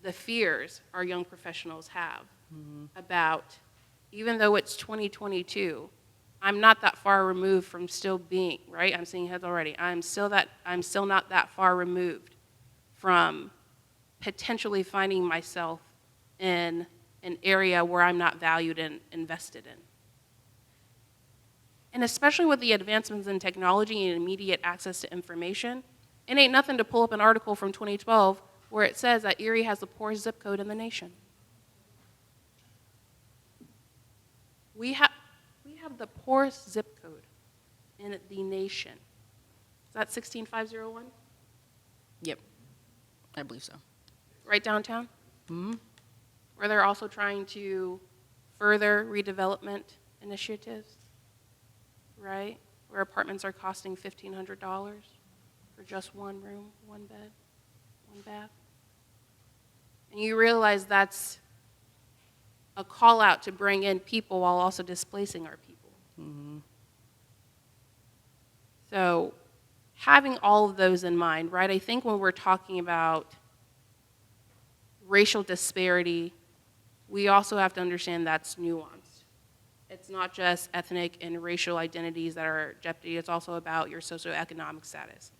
the fears our young professionals have about, even though it's 2022, I'm not that far removed from still being, right? I'm seeing heads already. I'm still not that far removed from potentially finding myself in an area where I'm not valued and invested in. And especially with the advancements in technology and immediate access to information, it ain't nothing to pull up an article from 2012 where it says that Erie has the poorest zip code in the nation. We have the poorest zip code in the nation. Is that 16501? Yep, I believe so. Right downtown? Hmm. Where they're also trying to further redevelopment initiatives, right? Where apartments are costing $1,500 for just one room, one bed, one bath. And you realize that's a call out to bring in people while also displacing our people. So having all of those in mind, right? I think when we're talking about racial disparity, we also have to understand that's nuanced. It's not just ethnic and racial identities that are at jeopardy, it's also about your socioeconomic status.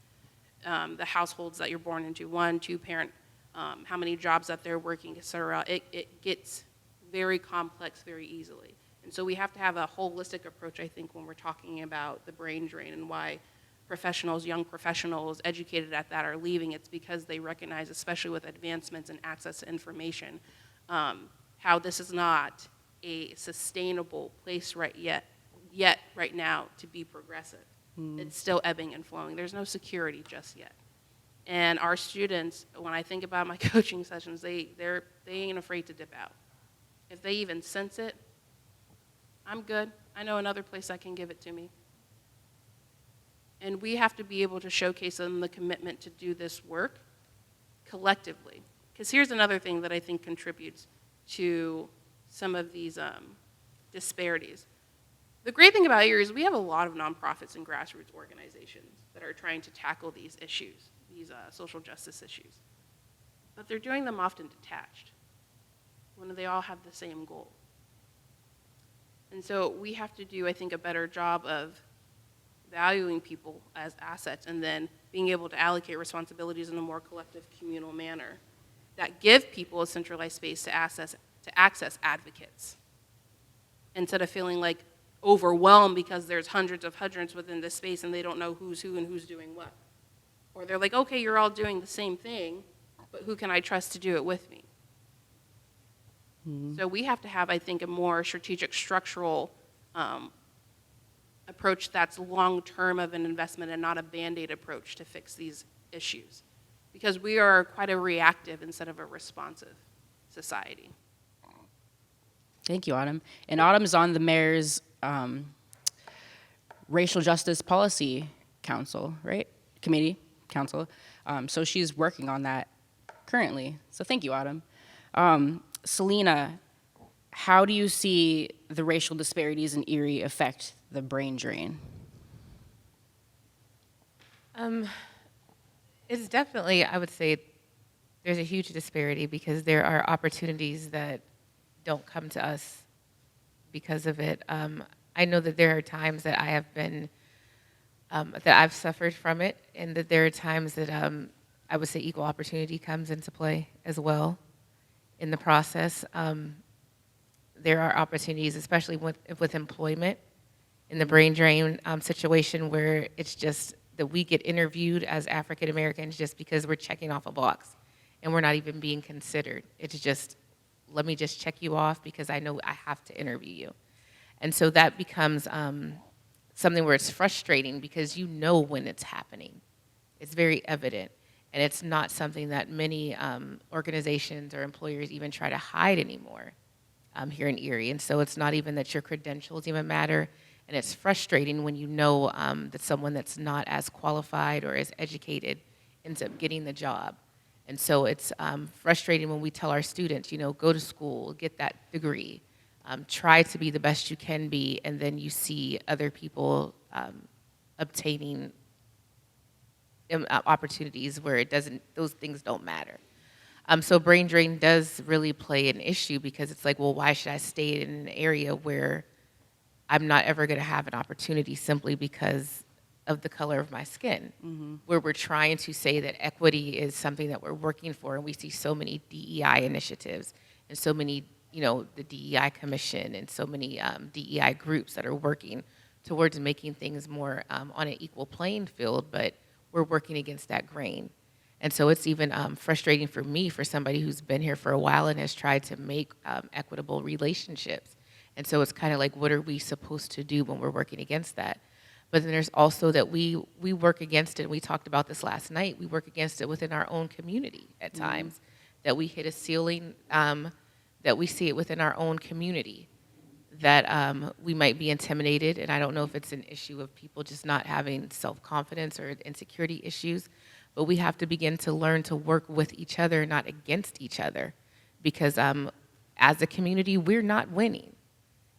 The households that you're born into, 1, 2 parent, how many jobs that they're working, et cetera. It gets very complex very easily. And so we have to have a holistic approach, I think, when we're talking about the brain drain and why professionals, young professionals educated at that are leaving. It's because they recognize, especially with advancements and access to information, how this is not a sustainable place yet right now to be progressive. It's still ebbing and flowing. There's no security just yet. And our students, when I think about my coaching sessions, they ain't afraid to dip out. If they even sense it, I'm good. I know another place that can give it to me. And we have to be able to showcase them the commitment to do this work collectively. Because here's another thing that I think contributes to some of these disparities. The great thing about Erie is we have a lot of nonprofits and grassroots organizations that are trying to tackle these issues, these social justice issues. But they're doing them often detached, when they all have the same goal. And so we have to do, I think, a better job of valuing people as assets and then being able to allocate responsibilities in a more collective communal manner that give people a centralized space to access advocates instead of feeling like overwhelmed because there's hundreds within this space and they don't know who's who and who's doing what. Or they're like, okay, you're all doing the same thing, but who can I trust to do it with me? So we have to have, I think, a more strategic, structural approach that's long-term of an investment and not a Band-Aid approach to fix these issues. Because we are quite a reactive instead of a responsive society. Thank you, Autumn. And Autumn's on the mayor's Racial Justice Policy Council, right? Committee, council. So she's working on that currently. So thank you, Autumn. Selena, how do you see the racial disparities in Erie affect the brain drain? It's definitely, I would say, there's a huge disparity because there are opportunities that don't come to us because of it. I know that there are times that I have been, that I've suffered from it, and that there are times that I would say equal opportunity comes into play as well in the process. There are opportunities, especially with employment, in the brain drain situation where it's just that we get interviewed as African Americans just because we're checking off a box and we're not even being considered. It's just, let me just check you off because I know I have to interview you. And so that becomes something where it's frustrating because you know when it's happening. It's very evident. And it's not something that many organizations or employers even try to hide anymore here in Erie. And so it's not even that your credentials even matter. And it's frustrating when you know that someone that's not as qualified or as educated ends up getting the job. And so it's frustrating when we tell our students, you know, go to school, get that degree, try to be the best you can be, and then you see other people obtaining opportunities where those things don't matter. So brain drain does really play an issue because it's like, well, why should I stay in an area where I'm not ever going to have an opportunity simply because of the color of my skin? Where we're trying to say that equity is something that we're working for, and we see so many DEI initiatives and so many, you know, the DEI Commission and so many DEI groups that are working towards making things more on an equal playing field, but we're working against that grain. And so it's even frustrating for me, for somebody who's been here for a while and has tried to make equitable relationships. And so it's kind of like, what are we supposed to do when we're working against that? But then there's also that we work against it. We talked about this last night. We work against it within our own community at times, that we hit a ceiling, that we see it within our own community, that we might be intimidated. And I don't know if it's an issue of people just not having self-confidence or insecurity issues, but we have to begin to learn to work with each other, not against each other, because as a community, we're not winning.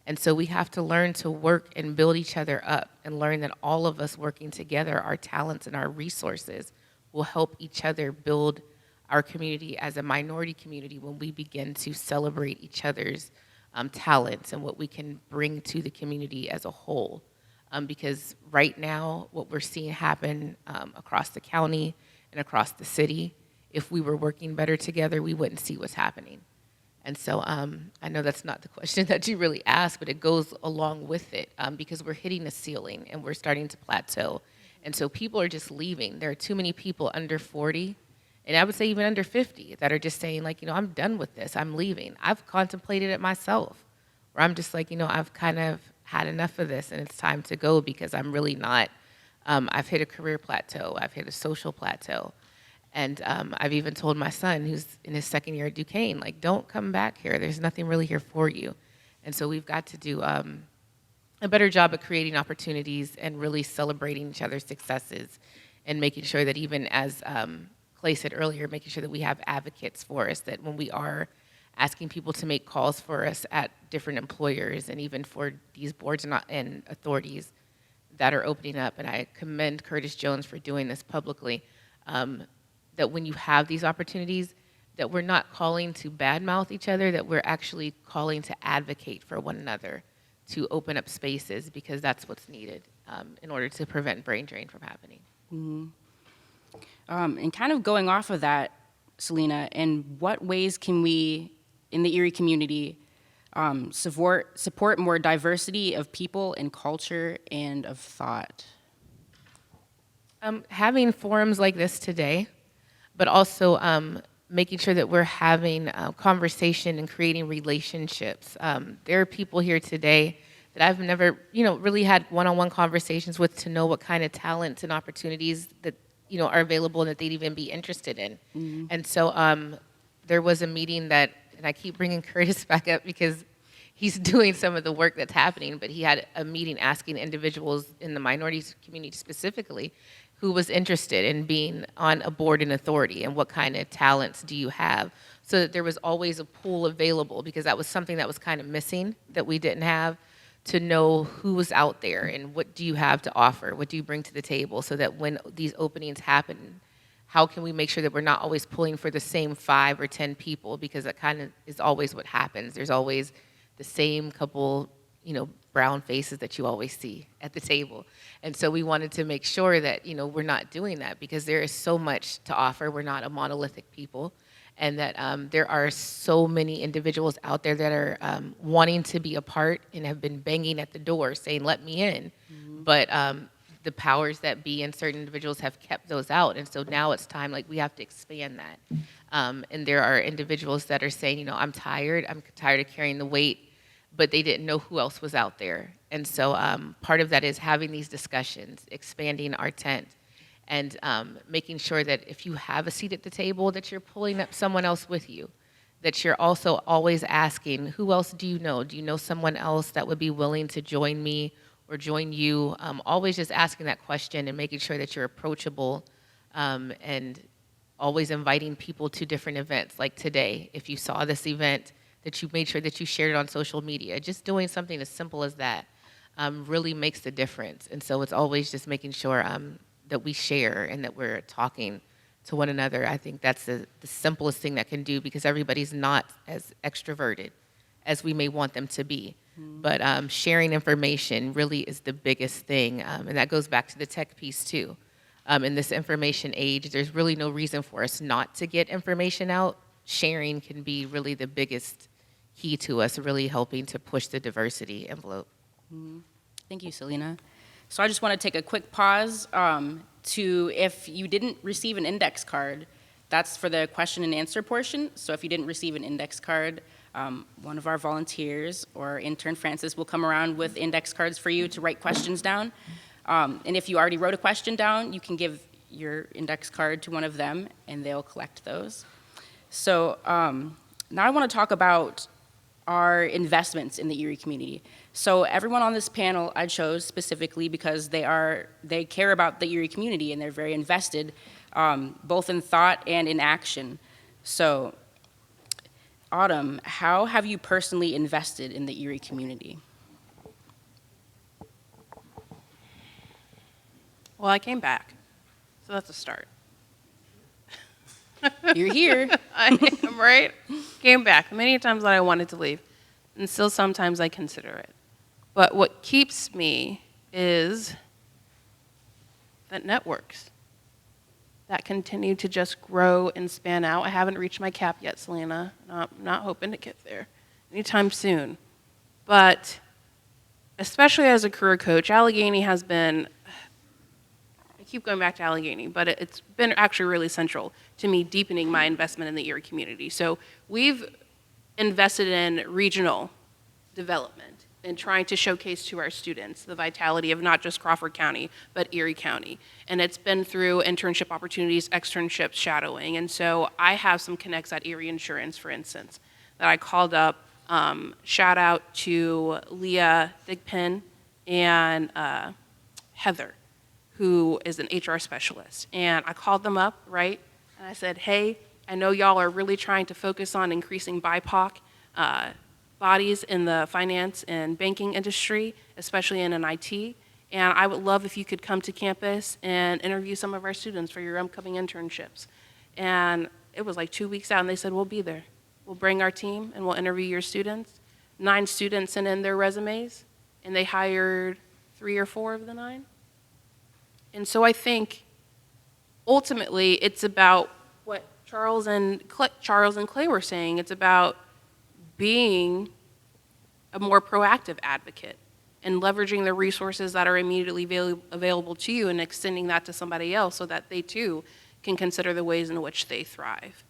And so we have to learn to work and build each other up and learn that all of us working together, our talents and our resources will help each other build our community as a minority community when we begin to celebrate each other's talents and what we can bring to the community as a whole. Because right now, what we're seeing happen across the county and across the city, if we were working better together, we wouldn't see what's happening. And so I know that's not the question that you really asked, but it goes along with it because we're hitting a ceiling and we're starting to plateau. And so people are just leaving. There are too many people under 40, and I would say even under 50, that are just saying, like, I'm done with this. I'm leaving. I've contemplated it myself, where I'm just like, I've kind of had enough of this, and it's time to go because I'm really not. I've hit a career plateau. I've hit a social plateau. And I've even told my son, who's in his second year at Duquesne, like, don't come back here. There's nothing really here for you. And so we've got to do a better job at creating opportunities and really celebrating each other's successes and making sure that even as Clay said earlier, making sure that we have advocates for us, that when we are asking people to make calls for us at different employers and even for these boards and authorities that are opening up, and I commend Curtis Jones for doing this publicly, that when you have these opportunities, that we're not calling to badmouth each other, that we're actually calling to advocate for one another, to open up spaces, because that's what's needed in order to prevent brain drain from happening. And kind of going off of that, Selena, in what ways can we, in the Erie community, support more diversity of people and culture and of thought? Having forums like this today, but also making sure that we're having conversation and creating relationships. There are people here today that I've never, really had one-on-one conversations with to know what kind of talents and opportunities that, are available and that they'd even be interested in. And so there was a meeting that, and I keep bringing Curtis back up because he's doing some of the work that's happening, but he had a meeting asking individuals in the minorities community specifically who was interested in being on a board and authority and what kind of talents do you have, so that there was always a pool available, because that was something that was kind of missing that we didn't have, to know who was out there and what do you have to offer, what do you bring to the table, so that when these openings happen, how can we make sure that we're not always pulling for the same 5 or 10 people, because that kind of is always what happens. There's always the same couple, brown faces that you always see at the table. And so we wanted to make sure that, we're not doing that, because there is so much to offer. We're not a monolithic people. And that there are so many individuals out there that are wanting to be a part and have been banging at the door saying, let me in. But the powers that be and certain individuals have kept those out. And so now it's time, like, we have to expand that. And there are individuals that are saying, I'm tired of carrying the weight, but they didn't know who else was out there. And so part of that is having these discussions, expanding our tent, and making sure that if you have a seat at the table, that you're pulling up someone else with you, that you're also always asking, who else do you know? Do you know someone else that would be willing to join me or join you? Always just asking that question and making sure that you're approachable, and always inviting people to different events. Like today, if you saw this event, that you made sure that you shared it on social media. Just doing something as simple as that really makes the difference. And so it's always just making sure that we share and that we're talking to one another. I think that's the simplest thing that can do, because everybody's not as extroverted as we may want them to be. But sharing information really is the biggest thing, and that goes back to the tech piece too. In this information age, there's really no reason for us not to get information out. Sharing can be really the biggest key to us really helping to push the diversity envelope. Thank you, Selena. So I just want to take a quick pause to, if you didn't receive an index card, that's for the question and answer portion. So if you didn't receive an index card, one of our volunteers or intern Francis will come around with index cards for you to write questions down. And if you already wrote a question down, you can give your index card to one of them, and they'll collect those. So now I want to talk about our investments in the Erie community. So everyone on this panel I chose specifically because they care about the Erie community, and they're very invested, both in thought and in action. So Autumn, how have you personally invested in the Erie community? Well, I came back, so that's a start. You're here. I am, right? Came back many times that I wanted to leave, and still sometimes I consider it. But what keeps me is that networks that continue to just grow and span out. I haven't reached my cap yet, Selena. Not hoping to get there anytime soon. But especially as a career coach, Allegheny has been, I keep going back to Allegheny, but it's been actually really central to me deepening my investment in the Erie community. So we've invested in regional development and trying to showcase to our students the vitality of not just Crawford County, but Erie County. And it's been through internship opportunities, externships, shadowing. And so I have some connects at Erie Insurance, for instance, that I called up. Shout out to Leah Digpin and Heather, who is an HR specialist. And I called them up, right? And I said, hey, I know y'all are really trying to focus on increasing BIPOC bodies in the finance and banking industry, especially in an IT. And I would love if you could come to campus and interview some of our students for your upcoming internships. And it was like 2 weeks out, and they said, we'll be there. We'll bring our team, and we'll interview your students. 9 students sent in their resumes, and they hired 3 or 4 of the 9. And so I think ultimately it's about what Charles and Clay were saying. It's about being a more proactive advocate and leveraging the resources that are immediately available to you and extending that to somebody else so that they too can consider the ways in which they thrive.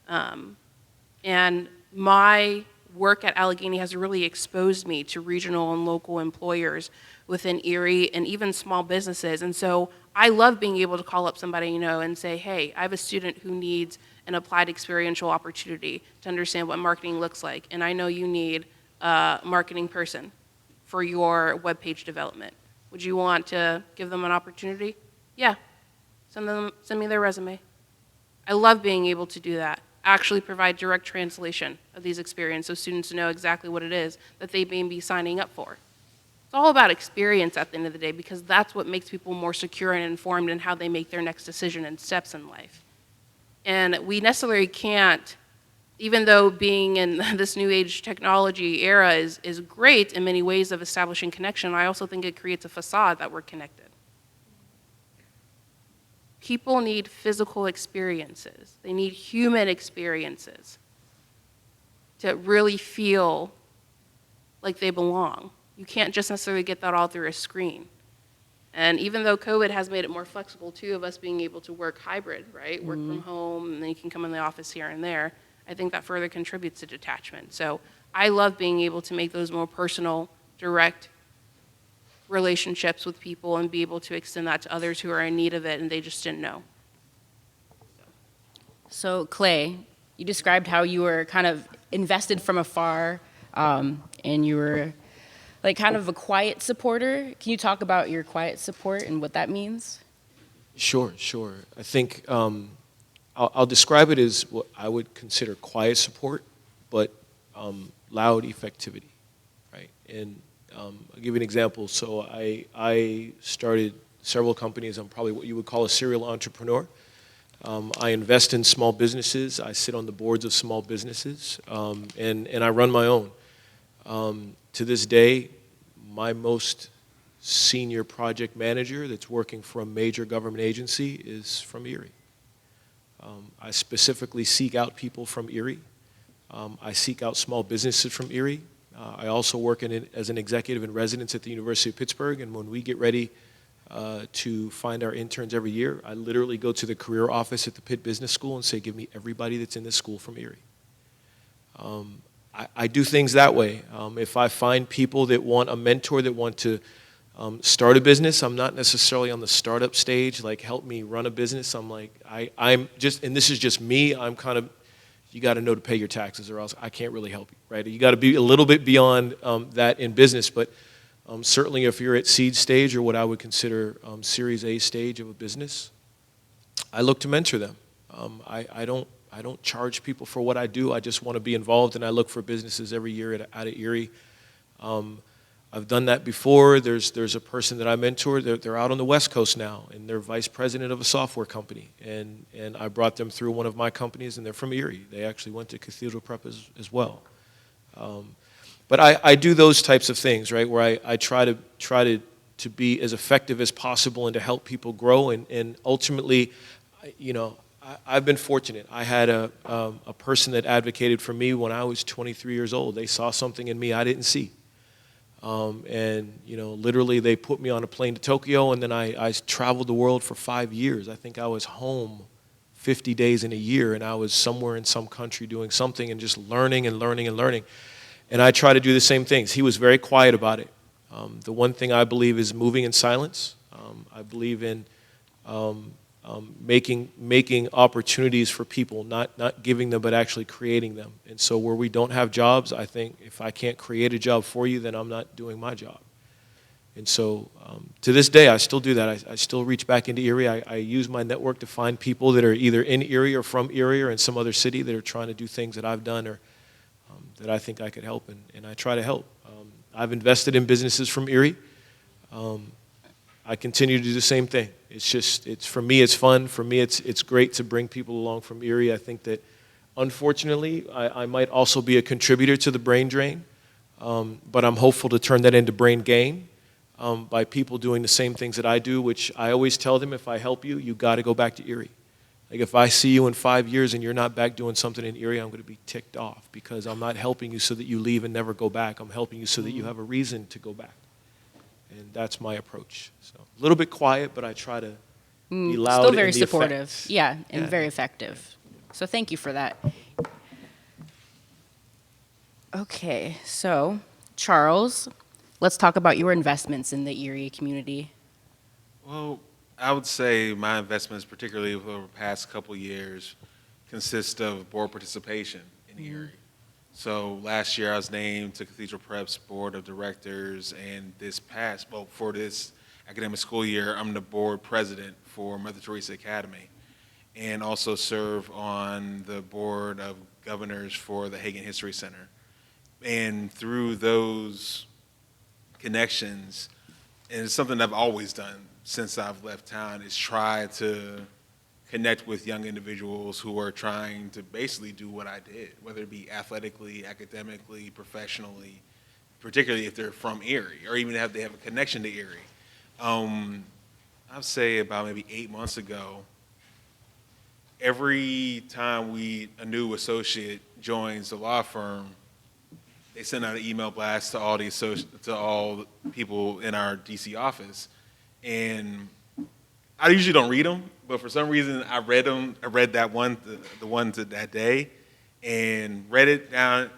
And my work at Allegheny has really exposed me to regional and local employers within Erie and even small businesses. And so I love being able to call up somebody, and say, hey, I have a student who needs an applied experiential opportunity to understand what marketing looks like. And I know you need a marketing person for your webpage development. Would you want to give them an opportunity? Yeah, send me their resume. I love being able to do that. Actually provide direct translation of these experiences so students know exactly what it is that they may be signing up for. It's all about experience at the end of the day, because that's what makes people more secure and informed in how they make their next decision and steps in life. And we necessarily can't, even though being in this new age technology era is great in many ways of establishing connection, I also think it creates a facade that we're connected. People need physical experiences. They need human experiences to really feel like they belong. You can't just necessarily get that all through a screen. And even though COVID has made it more flexible, too, of us being able to work hybrid, right? Work from home, and then you can come in the office here and there. I think that further contributes to detachment. So I love being able to make those more personal, direct relationships with people and be able to extend that to others who are in need of it and they just didn't know. So Clay, you described how you were kind of invested from afar, and you were like kind of a quiet supporter. Can you talk about your quiet support and what that means? Sure. I think I'll describe it as what I would consider quiet support, but loud effectivity, right? And I'll give you an example. So I started several companies. I'm probably what you would call a serial entrepreneur. I invest in small businesses. I sit on the boards of small businesses, and I run my own. To this day, my most senior project manager that's working for a major government agency is from Erie. I specifically seek out people from Erie. I seek out small businesses from Erie. I also work as an executive in residence at the University of Pittsburgh, and when we get ready to find our interns every year, I literally go to the career office at the Pitt Business School and say, give me everybody that's in this school from Erie. I do things that way. If I find people that want a mentor, that want to start a business. I'm not necessarily on the startup stage, like help me run a business. I'm like, I'm just, and this is just me, I'm kind of, you got to know to pay your taxes or else I can't really help you, right? You got to be a little bit beyond that in business, but certainly if you're at seed stage or what I would consider Series A stage of a business, I look to mentor them. I don't charge people for what I do. I just want to be involved, and I look for businesses every year out of Erie. I've done that before. There's a person that I mentor. They're out on the West Coast now, and they're vice president of a software company. And I brought them through one of my companies, and they're from Erie. They actually went to Cathedral Prep as well. But I do those types of things, right, where I try to be as effective as possible and to help people grow. And ultimately, I've been fortunate. I had a person that advocated for me when I was 23 years old. They saw something in me I didn't see. Literally they put me on a plane to Tokyo, and then I traveled the world for 5 years. I think I was home 50 days in a year, and I was somewhere in some country doing something and just learning and learning and learning. And I try to do the same things. He was very quiet about it. The one thing I believe is moving in silence. I believe in making opportunities for people, not giving them, but actually creating them. And so where we don't have jobs, I think if I can't create a job for you, then I'm not doing my job. And so to this day, I still do that. I still reach back into Erie. I use my network to find people that are either in Erie or from Erie or in some other city that are trying to do things that I've done or that I think I could help, and I try to help. I've invested in businesses from Erie. I continue to do the same thing. It's for me, it's fun. For me, it's great to bring people along from Erie. I think that, unfortunately, I might also be a contributor to the brain drain, but I'm hopeful to turn that into brain gain by people doing the same things that I do, which I always tell them, if I help you, you got to go back to Erie. Like if I see you in 5 years and you're not back doing something in Erie, I'm going to be ticked off because I'm not helping you so that you leave and never go back. I'm helping you so that you have a reason to go back. And that's my approach. So a little bit quiet, but I try to be loud. Still very in the supportive. effect. Yeah, and Yeah. very effective. So thank you for that. Okay, so Charles, let's talk about your investments in the Erie community. Well, I would say my investments, particularly over the past couple years, consist of board participation in Erie. So last year I was named to Cathedral Prep's board of directors, and for this academic school year, I'm the board president for Mother Teresa Academy, and also serve on the board of governors for the Hagen History Center. And through those connections, and it's something I've always done since I've left town, is try to connect with young individuals who are trying to basically do what I did, whether it be athletically, academically, professionally, particularly if they're from Erie, or even if they have a connection to Erie. I'd say about maybe 8 months ago, every time a new associate joins the law firm, they send out an email blast to all the people in our DC office, and I usually don't read them, but for some reason I read them. I read that one, the one to that day, and read it down.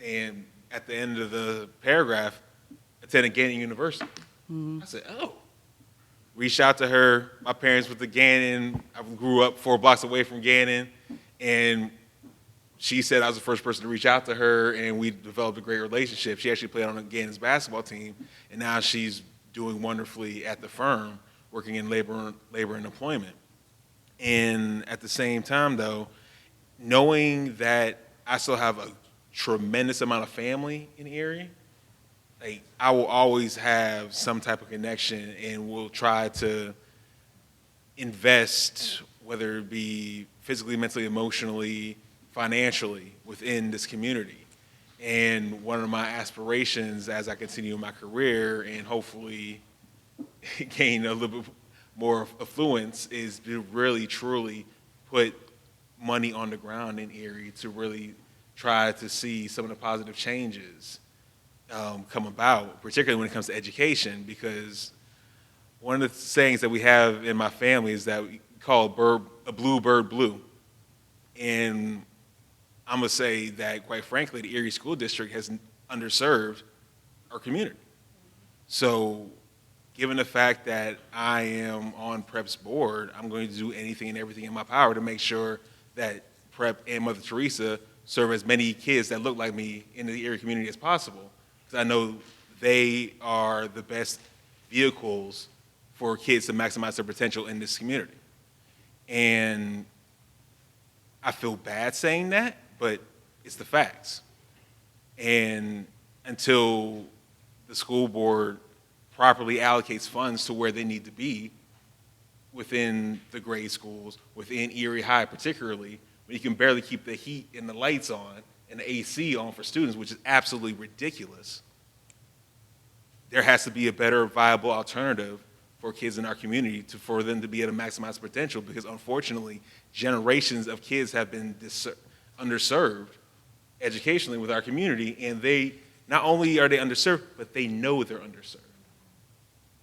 And at the end of the paragraph, attended Gannon University. I said, "Oh." Reached out to her. My parents went to Gannon. I grew up 4 blocks away from Gannon, and she said I was the first person to reach out to her, and we developed a great relationship. She actually played on Gannon's basketball team, and now she's doing wonderfully at the firm, working in labor and employment. And at the same time, though, knowing that I still have a tremendous amount of family in Erie, like I will always have some type of connection, and will try to invest, whether it be physically, mentally, emotionally, financially, within this community. And one of my aspirations as I continue my career and hopefully gain a little bit more affluence is to really, truly put money on the ground in Erie to really try to see some of the positive changes come about, particularly when it comes to education, because one of the sayings that we have in my family is that we call a blue bird blue. And I'm going to say that, quite frankly, the Erie School District has underserved our community. So given the fact that I am on PrEP's board, I'm going to do anything and everything in my power to make sure that PrEP and Mother Teresa serve as many kids that look like me in the Erie community as possible. Because I know they are the best vehicles for kids to maximize their potential in this community. And I feel bad saying that, but it's the facts. And until the school board properly allocates funds to where they need to be within the grade schools, within Erie High particularly, when you can barely keep the heat and the lights on and the AC on for students, which is absolutely ridiculous, there has to be a better viable alternative for kids in our community for them to be able to maximize potential, because unfortunately, generations of kids have been underserved educationally with our community, and they, not only are they underserved, but they know they're underserved.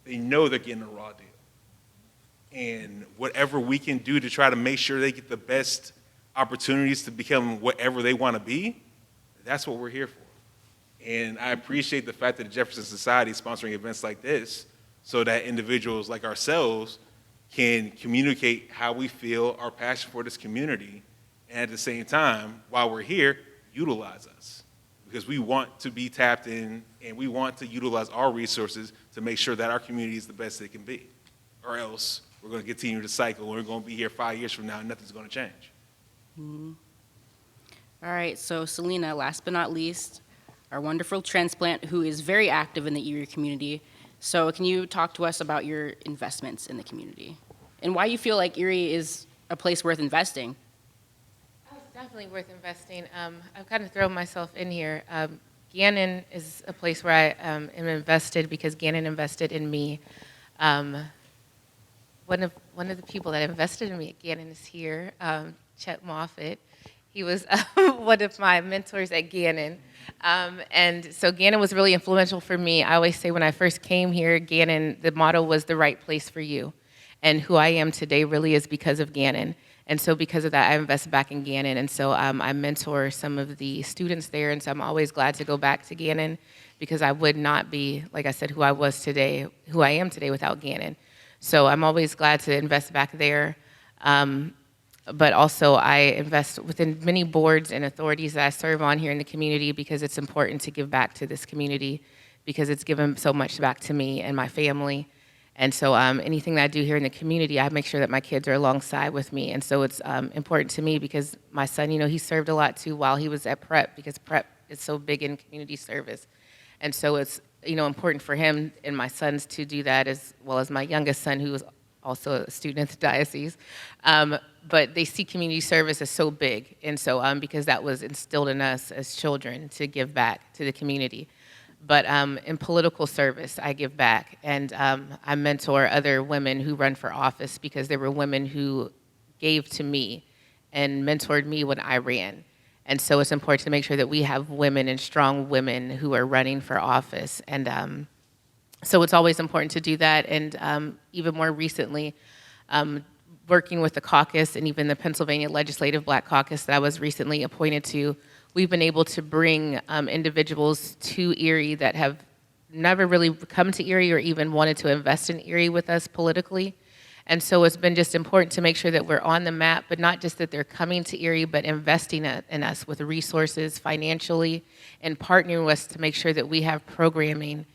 They know they're getting a raw deal. And whatever we can do to try to make sure they get the best opportunities to become whatever they want to be, that's what we're here for. And I appreciate the fact that the Jefferson Society is sponsoring events like this so that individuals like ourselves can communicate how we feel, our passion for this community, and at the same time, while we're here, utilize us. Because we want to be tapped in and we want to utilize our resources to make sure that our community is the best it can be. Or else we're going to continue the cycle and we're going to be here 5 years from now and nothing's going to change. All right, so Selena, last but not least, our wonderful transplant who is very active in the Erie community. So can you talk to us about your investments in the community and why you feel like Erie is a place worth investing? Oh, it's definitely worth investing. I've kind of thrown myself in here. Gannon is a place where I am invested because Gannon invested in me. One of the people that invested in me at Gannon is here, Chet Moffitt. He was one of my mentors at Gannon. And so Gannon was really influential for me. I always say when I first came here, Gannon, the motto was the right place for you. And who I am today really is because of Gannon. And so because of that, I invest back in Gannon. And so I mentor some of the students there. And so I'm always glad to go back to Gannon because I would not be, like I said, who I was today, who I am today without Gannon. So I'm always glad to invest back there. But also I invest within many boards and authorities that I serve on here in the community because it's important to give back to this community because it's given so much back to me and my family. And so anything that I do here in the community, I make sure that my kids are alongside with me. And so it's important to me because my son, he served a lot too while he was at PrEP because PrEP is so big in community service. And so it's, important for him and my sons to do that as well as my youngest son who was also a student at the diocese. But they see community service as so big. And so because that was instilled in us as children to give back to the community. But in political service, I give back. And I mentor other women who run for office because there were women who gave to me and mentored me when I ran. And so it's important to make sure that we have women and strong women who are running for office. And so it's always important to do that. And even more recently, working with the caucus and even the Pennsylvania Legislative Black Caucus that I was recently appointed to, we've been able to bring individuals to Erie that have never really come to Erie or even wanted to invest in Erie with us politically. And so it's been just important to make sure that we're on the map, but not just that they're coming to Erie, but investing in us with resources financially and partnering with us to make sure that we have programming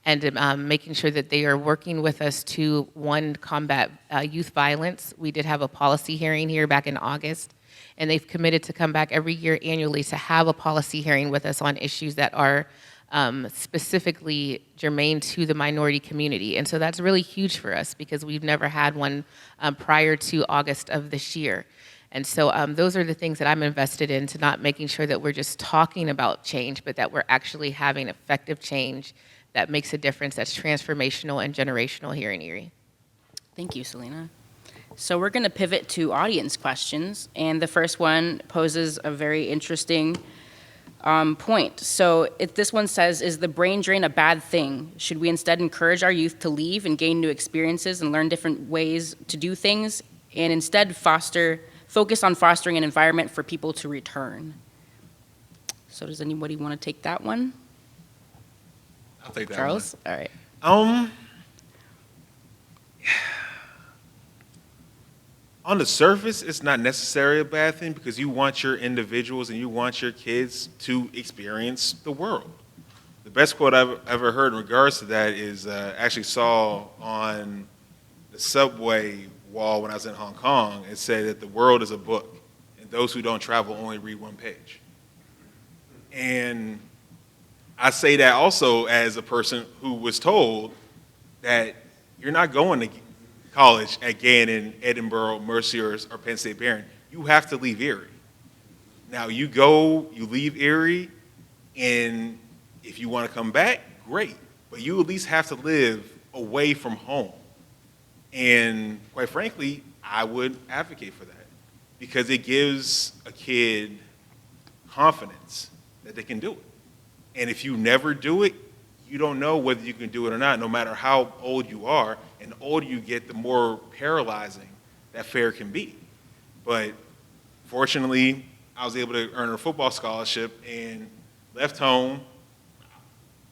and making sure that they are working with us to, one, combat youth violence. We did have a policy hearing here back in August, and they've committed to come back every year annually to have a policy hearing with us on issues that are specifically germane to the minority community. And so that's really huge for us because we've never had one prior to August of this year. And so those are the things that I'm invested in, to not making sure that we're just talking about change, but that we're actually having effective change that makes a difference, that's transformational and generational here in Erie. Thank you, Selena. So we're going to pivot to audience questions, and the first one poses a very interesting point. So this one says, is the brain drain a bad thing? Should we instead encourage our youth to leave and gain new experiences and learn different ways to do things, and instead focus on fostering an environment for people to return? So does anybody want to take that one? I'll take that Charles? one. All right. on the surface, it's not necessarily a bad thing because you want your individuals and you want your kids to experience the world. The best quote I've ever heard in regards to that is actually saw on the subway wall when I was in Hong Kong. It said that the world is a book, and those who don't travel only read one page. And I say that also as a person who was told that you're not going to college at Gannon, Edinburgh, Mercier, or Penn State Barron. You have to leave Erie. Now you leave Erie, and if you want to come back, great. But you at least have to live away from home. And quite frankly, I would advocate for that because it gives a kid confidence that they can do it. And if you never do it, you don't know whether you can do it or not, no matter how old you are. And the older you get, the more paralyzing that fear can be. But fortunately, I was able to earn a football scholarship and left home.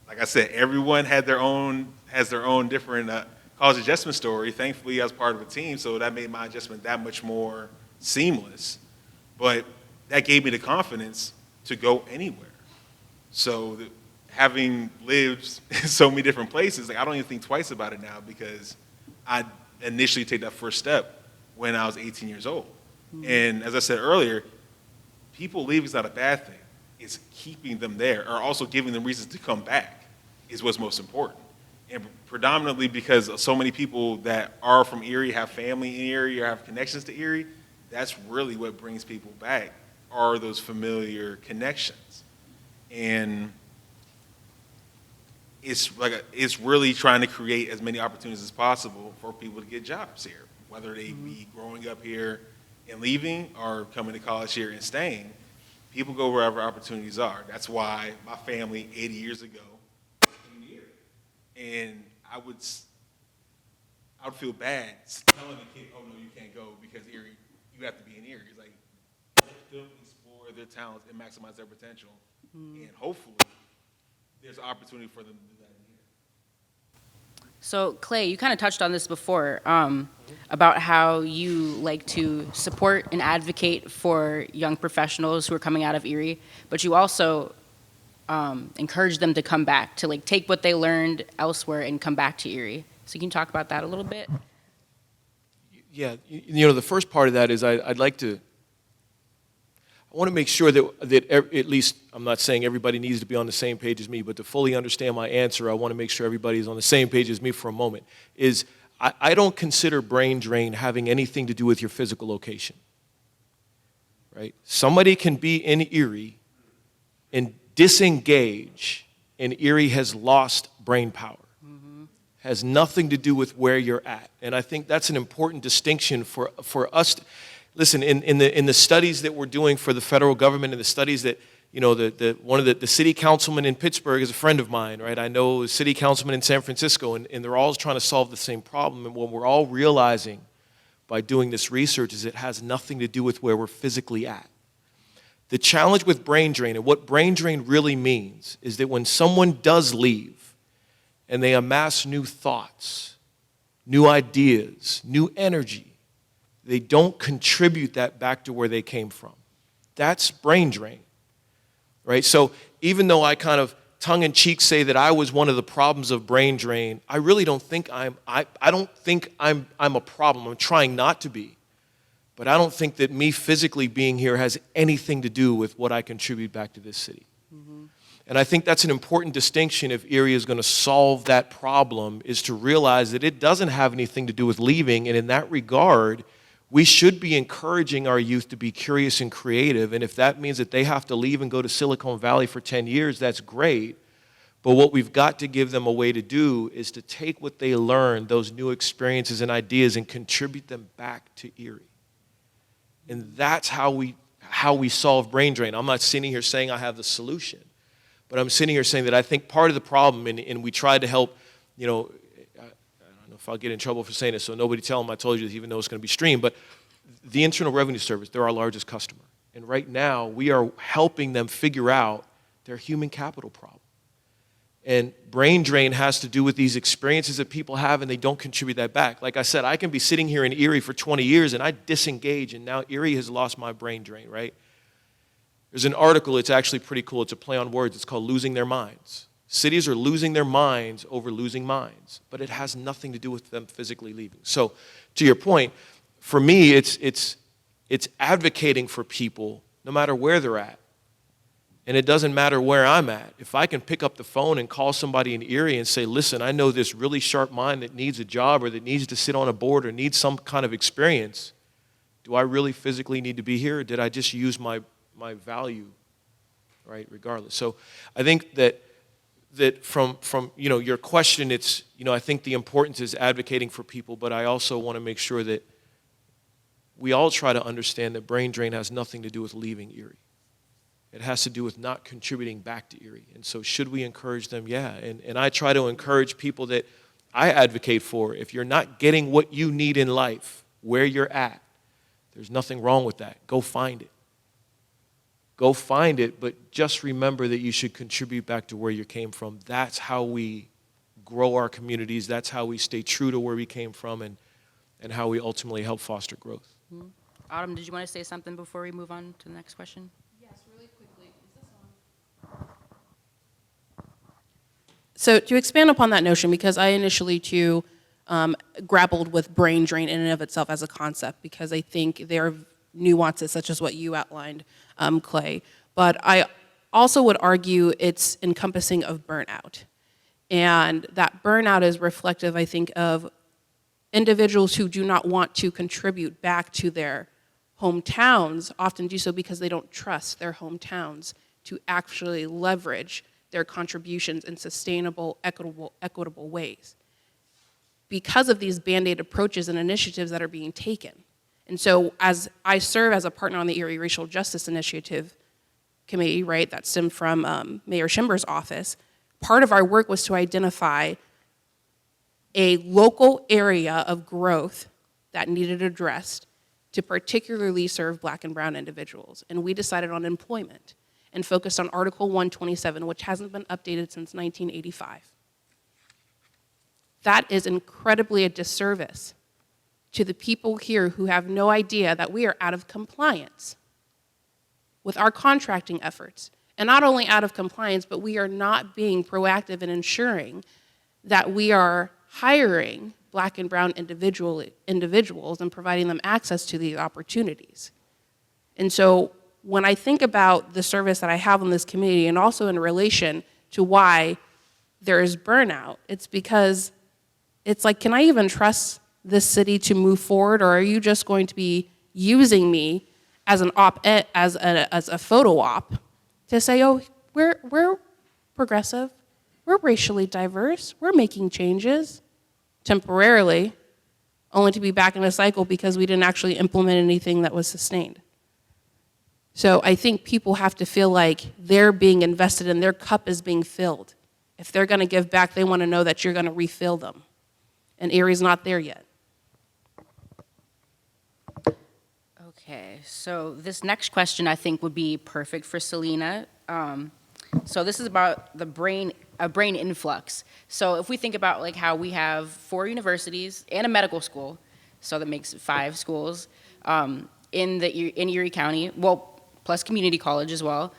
Like I said, everyone has their own different college adjustment story. Thankfully, I was part of a team, so that made my adjustment that much more seamless. But that gave me the confidence to go anywhere. So having lived in so many different places, like I don't even think twice about it now because I initially take that first step when I was 18 years old. And as I said earlier, people leaving is not a bad thing. It's keeping them there or also giving them reasons to come back is what's most important. And predominantly because so many people that are from Erie have family in Erie or have connections to Erie, that's really what brings people back are those familiar connections. And it's really trying to create as many opportunities as possible for people to get jobs here, whether they be growing up here and leaving or coming to college here and staying. People go wherever opportunities are. That's why my family 80 years ago came to Erie. And I would feel bad telling a kid, oh no, you can't go because Erie, you have to be in Erie. It's like, let them explore their talents and maximize their potential. And hopefully, there's an opportunity for them to do that in here. So Clay, you kind of touched on this before about how you like to support and advocate for young professionals who are coming out of Erie, but you also encourage them to come back, to like take what they learned elsewhere and come back to Erie. So can you talk about that a little bit? Yeah, the first part of that is I want to make sure that at least, I'm not saying everybody needs to be on the same page as me, but to fully understand my answer, I want to make sure everybody is on the same page as me for a moment, is I don't consider brain drain having anything to do with your physical location, right? Somebody can be in Erie and disengage, and Erie has lost brain power. Has nothing to do with where you're at. And I think that's an important distinction for us. Listen, in the studies that we're doing for the federal government and the studies that, one of the city councilmen in Pittsburgh is a friend of mine, right? I know a city councilman in San Francisco, and they're all trying to solve the same problem. And what we're all realizing by doing this research is it has nothing to do with where we're physically at. The challenge with brain drain, and what brain drain really means, is that when someone does leave and they amass new thoughts, new ideas, new energy, they don't contribute that back to where they came from. That's brain drain, right? So even though I kind of tongue-in-cheek say that I was one of the problems of brain drain, I really don't think I'm a problem. I'm trying not to be. But I don't think that me physically being here has anything to do with what I contribute back to this city. And I think that's an important distinction if Erie is going to solve that problem, is to realize that it doesn't have anything to do with leaving, and in that regard, we should be encouraging our youth to be curious and creative, and if that means that they have to leave and go to Silicon Valley for 10 years, that's great. But what we've got to give them a way to do is to take what they learned, those new experiences and ideas, and contribute them back to Erie. And that's how we solve brain drain. I'm not sitting here saying I have the solution, but I'm sitting here saying that I think part of the problem, and we tried to help, I don't know if I'll get in trouble for saying this, so nobody tell them I told you this, even though it's going to be streamed, but the Internal Revenue Service, they're our largest customer. And right now, we are helping them figure out their human capital problem. And brain drain has to do with these experiences that people have and they don't contribute that back. Like I said, I can be sitting here in Erie for 20 years and I disengage and now Erie has lost my brain drain, right? There's an article, it's actually pretty cool. It's a play on words. It's called Losing Their Minds. Cities are losing their minds over losing minds, but it has nothing to do with them physically leaving. So to your point, for me, it's advocating for people no matter where they're at. And it doesn't matter where I'm at. If I can pick up the phone and call somebody in Erie and say, listen, I know this really sharp mind that needs a job or that needs to sit on a board or needs some kind of experience, do I really physically need to be here or did I just use my value, right, regardless? So I think that from your question, it's, I think the importance is advocating for people, but I also want to make sure that we all try to understand that brain drain has nothing to do with leaving Erie. It has to do with not contributing back to Erie. And so should we encourage them? Yeah. And I try to encourage people that I advocate for. If you're not getting what you need in life, where you're at, there's nothing wrong with that. Go find it. Go find it, but just remember that you should contribute back to where you came from. That's how we grow our communities. That's how we stay true to where we came from and how we ultimately help foster growth. Mm-hmm. Autumn, did you want to say something before we move on to the next question? So to expand upon that notion, because I initially too grappled with brain drain in and of itself as a concept, because I think there are nuances such as what you outlined, Clay. But I also would argue it's encompassing of burnout. And that burnout is reflective, I think, of individuals who do not want to contribute back to their hometowns, often do so because they don't trust their hometowns to actually leverage their contributions in sustainable, equitable ways because of these Band-Aid approaches and initiatives that are being taken. And so as I serve as a partner on the Erie Racial Justice Initiative Committee, right, that stemmed from Mayor Schimber's office, part of our work was to identify a local area of growth that needed addressed to particularly serve Black and brown individuals. And we decided on employment and focused on Article 127, which hasn't been updated since 1985. That is incredibly a disservice to the people here who have no idea that we are out of compliance with our contracting efforts. And not only out of compliance, but we are not being proactive in ensuring that we are hiring Black and brown individuals and providing them access to these opportunities. And so when I think about the service that I have on this community and also in relation to why there is burnout, it's because it's like, can I even trust this city to move forward, or are you just going to be using me as an op-ed, as a photo op to say, oh, we're progressive, we're racially diverse, we're making changes temporarily, only to be back in a cycle because we didn't actually implement anything that was sustained. So I think people have to feel like they're being invested and their cup is being filled. If they're going to give back, they want to know that you're going to refill them. And Erie's not there yet. Okay, so this next question I think would be perfect for Selena. So this is about a brain influx. So if we think about like how we have 4 universities and a medical school, so that makes 5 schools in Erie County, well, plus community college as well.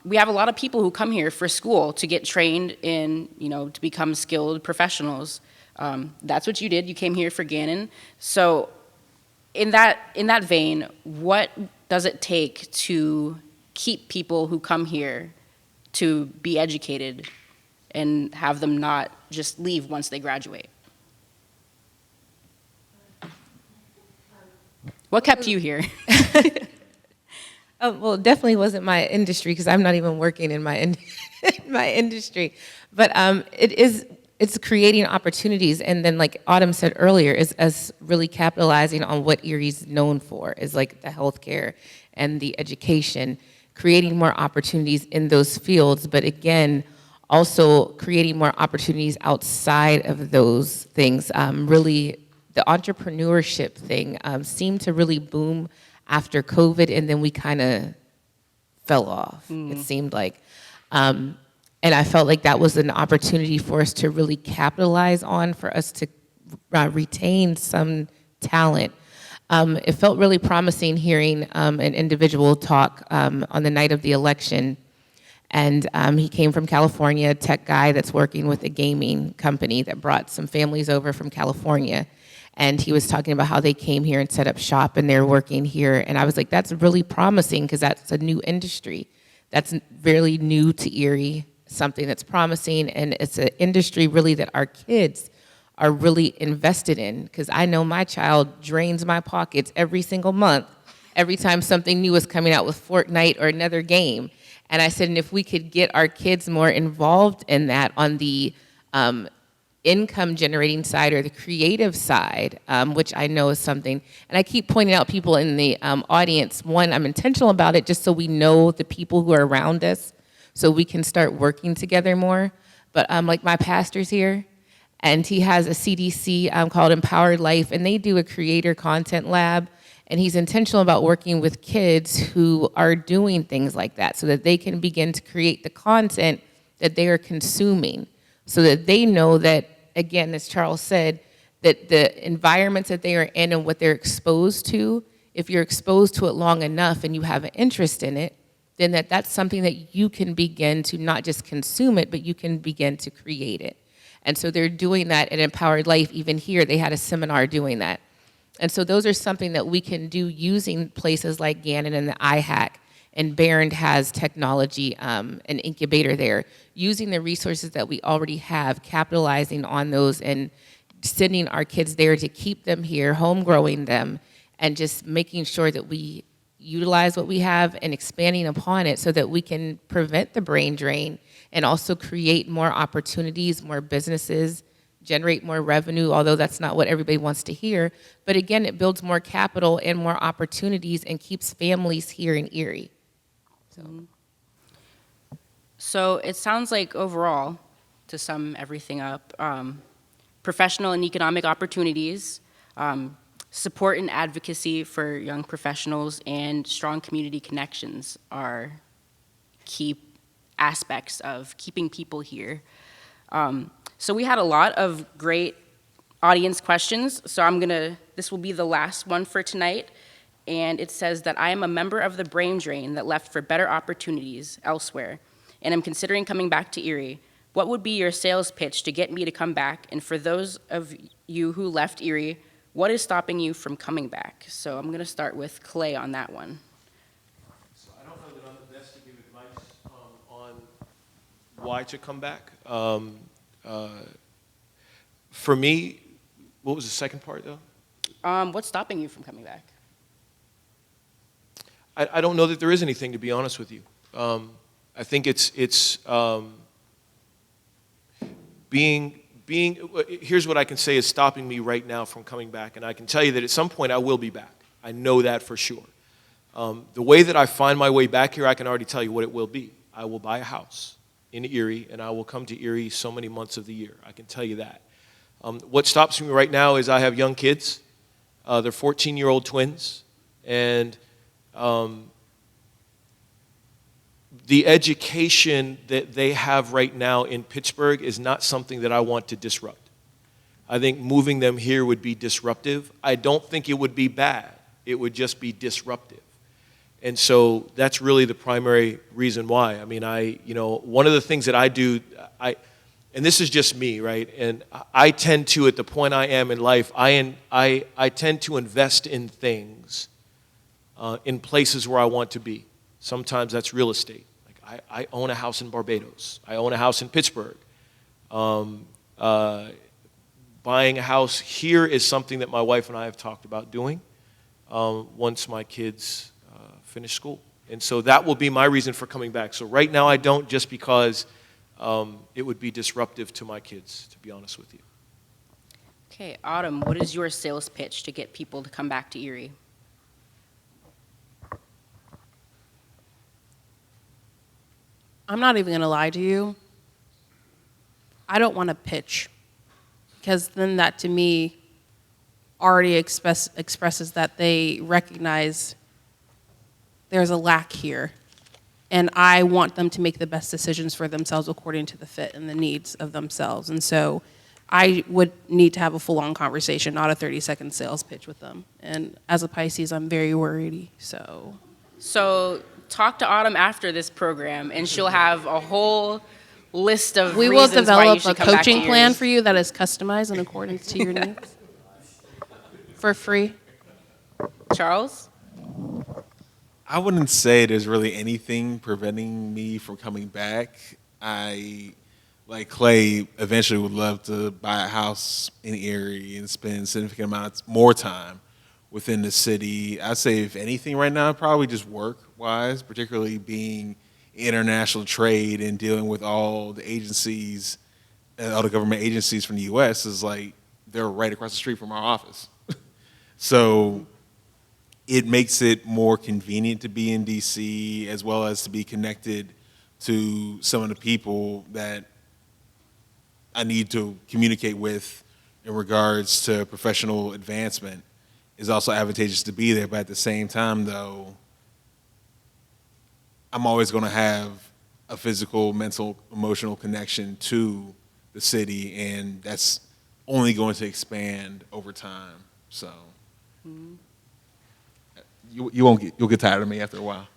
We have a lot of people who come here for school to get trained in, to become skilled professionals. That's what you did. You came here for Gannon. So in that vein, what does it take to keep people who come here to be educated and have them not just leave once they graduate? What kept you here? Well, it definitely wasn't my industry because I'm not even working in my my industry. But it's creating opportunities, and then like Autumn said earlier, is us really capitalizing on what Erie's known for, is like the healthcare and the education, creating more opportunities in those fields. But again, also creating more opportunities outside of those things. Really, the entrepreneurship thing seemed to really boom after COVID, and then we kind of fell off, it seemed like. And I felt like that was an opportunity for us to really capitalize on, for us to retain some talent. It felt really promising hearing an individual talk on the night of the election. And he came from California, a tech guy that's working with a gaming company that brought some families over from California. And he was talking about how they came here and set up shop and they're working here. And I was like, that's really promising because that's a new industry. That's really new to Erie, something that's promising. And it's an industry really that our kids are really invested in, because I know my child drains my pockets every single month, every time something new is coming out with Fortnite or another game. And I said, and if we could get our kids more involved in that on the income generating side or the creative side, which I know is something, and I keep pointing out people in the audience, one, I'm intentional about it just so we know the people who are around us so we can start working together more. But like my pastor's here, and he has a CDC called Empowered Life, and they do a creator content lab, and he's intentional about working with kids who are doing things like that so that they can begin to create the content that they are consuming, so that they know that, again, as Charles said, that the environments that they are in and what they're exposed to, if you're exposed to it long enough and you have an interest in it, then that's something that you can begin to not just consume it, but you can begin to create it. And so they're doing that at Empowered Life. Even here, they had a seminar doing that. And so those are something that we can do using places like Gannon and the iHack. And Barron has technology, an incubator there, using the resources that we already have, capitalizing on those and sending our kids there to keep them here, home growing them, and just making sure that we utilize what we have and expanding upon it so that we can prevent the brain drain and also create more opportunities, more businesses, generate more revenue, although that's not what everybody wants to hear. But again, it builds more capital and more opportunities and keeps families here in Erie. So it sounds like overall, to sum everything up, professional and economic opportunities, support and advocacy for young professionals, and strong community connections are key aspects of keeping people here. So we had a lot of great audience questions, so this will be the last one for tonight. And it says that I am a member of the brain drain that left for better opportunities elsewhere, and I'm considering coming back to Erie. What would be your sales pitch to get me to come back? And for those of you who left Erie, what is stopping you from coming back? So I'm going to start with Clay on that one. So I don't know that I'm the best to give advice on why to come back. For me, what was the second part, though? What's stopping you from coming back? I don't know that there is anything, to be honest with you. I think it's here's what I can say is stopping me right now from coming back, and I can tell you that at some point I will be back. I know that for sure. The way that I find my way back here, I can already tell you what it will be. I will buy a house in Erie, and I will come to Erie so many months of the year. I can tell you that. What stops me right now is I have young kids. They're 14-year-old twins, and the education that they have right now in Pittsburgh is not something that I want to disrupt. I think moving them here would be disruptive. I don't think it would be bad. It would just be disruptive. And so that's really the primary reason why. I mean, one of the things that I do, and this is just me, right? And I tend to, at the point I am in life, I tend to invest in things in places where I want to be. Sometimes that's real estate. Like I own a house in Barbados. I own a house in Pittsburgh. Buying a house here is something that my wife and I have talked about doing once my kids finish school. And so that will be my reason for coming back. So right now I don't, just because it would be disruptive to my kids, to be honest with you. Okay, Autumn, what is your sales pitch to get people to come back to Erie? I'm not even going to lie to you. I don't want to pitch, because then that to me already expresses that they recognize there's a lack here. and I want them to make the best decisions for themselves according to the fit and the needs of themselves. And so I would need to have a full-on conversation, not a 30-second sales pitch with them. And as a Pisces, I'm very worriedy, so. So talk to Autumn after this program, and she'll have a whole list of We will reasons why you develop a should come back to coaching plan yours. for you that is customized in accordance to your needs for free. Charles? I wouldn't say there's really anything preventing me from coming back. I, like Clay, eventually would love to buy a house in Erie and spend a significant amount of more time within the city. I'd say, if anything right now, probably just work-wise, particularly being international trade and dealing with all the agencies, all the government agencies from the U.S. is like they're right across the street from our office. So it makes it more convenient to be in D.C. as well as to be connected to some of the people that I need to communicate with in regards to professional advancement. Is also advantageous to be there, but at the same time, though, I'm always going to have a physical, mental, emotional connection to the city, and that's only going to expand over time. So you'll get tired of me after a while.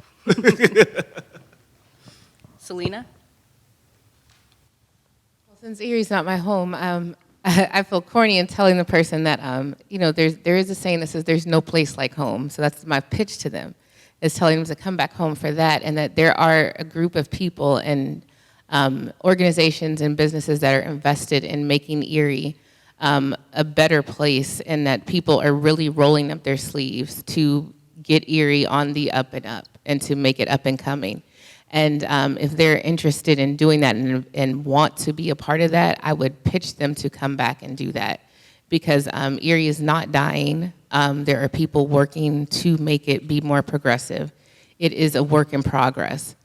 Selena? Well, since Erie's not my home, I feel corny in telling the person that, there is a saying that says there's no place like home. So that's my pitch to them, is telling them to come back home for that, and that there are a group of people and organizations and businesses that are invested in making Erie a better place, and that people are really rolling up their sleeves to get Erie on the up and up and to make it up and coming. And if they're interested in doing that and want to be a part of that, I would pitch them to come back and do that. Because Erie is not dying. There are people working to make it be more progressive. It is a work in progress.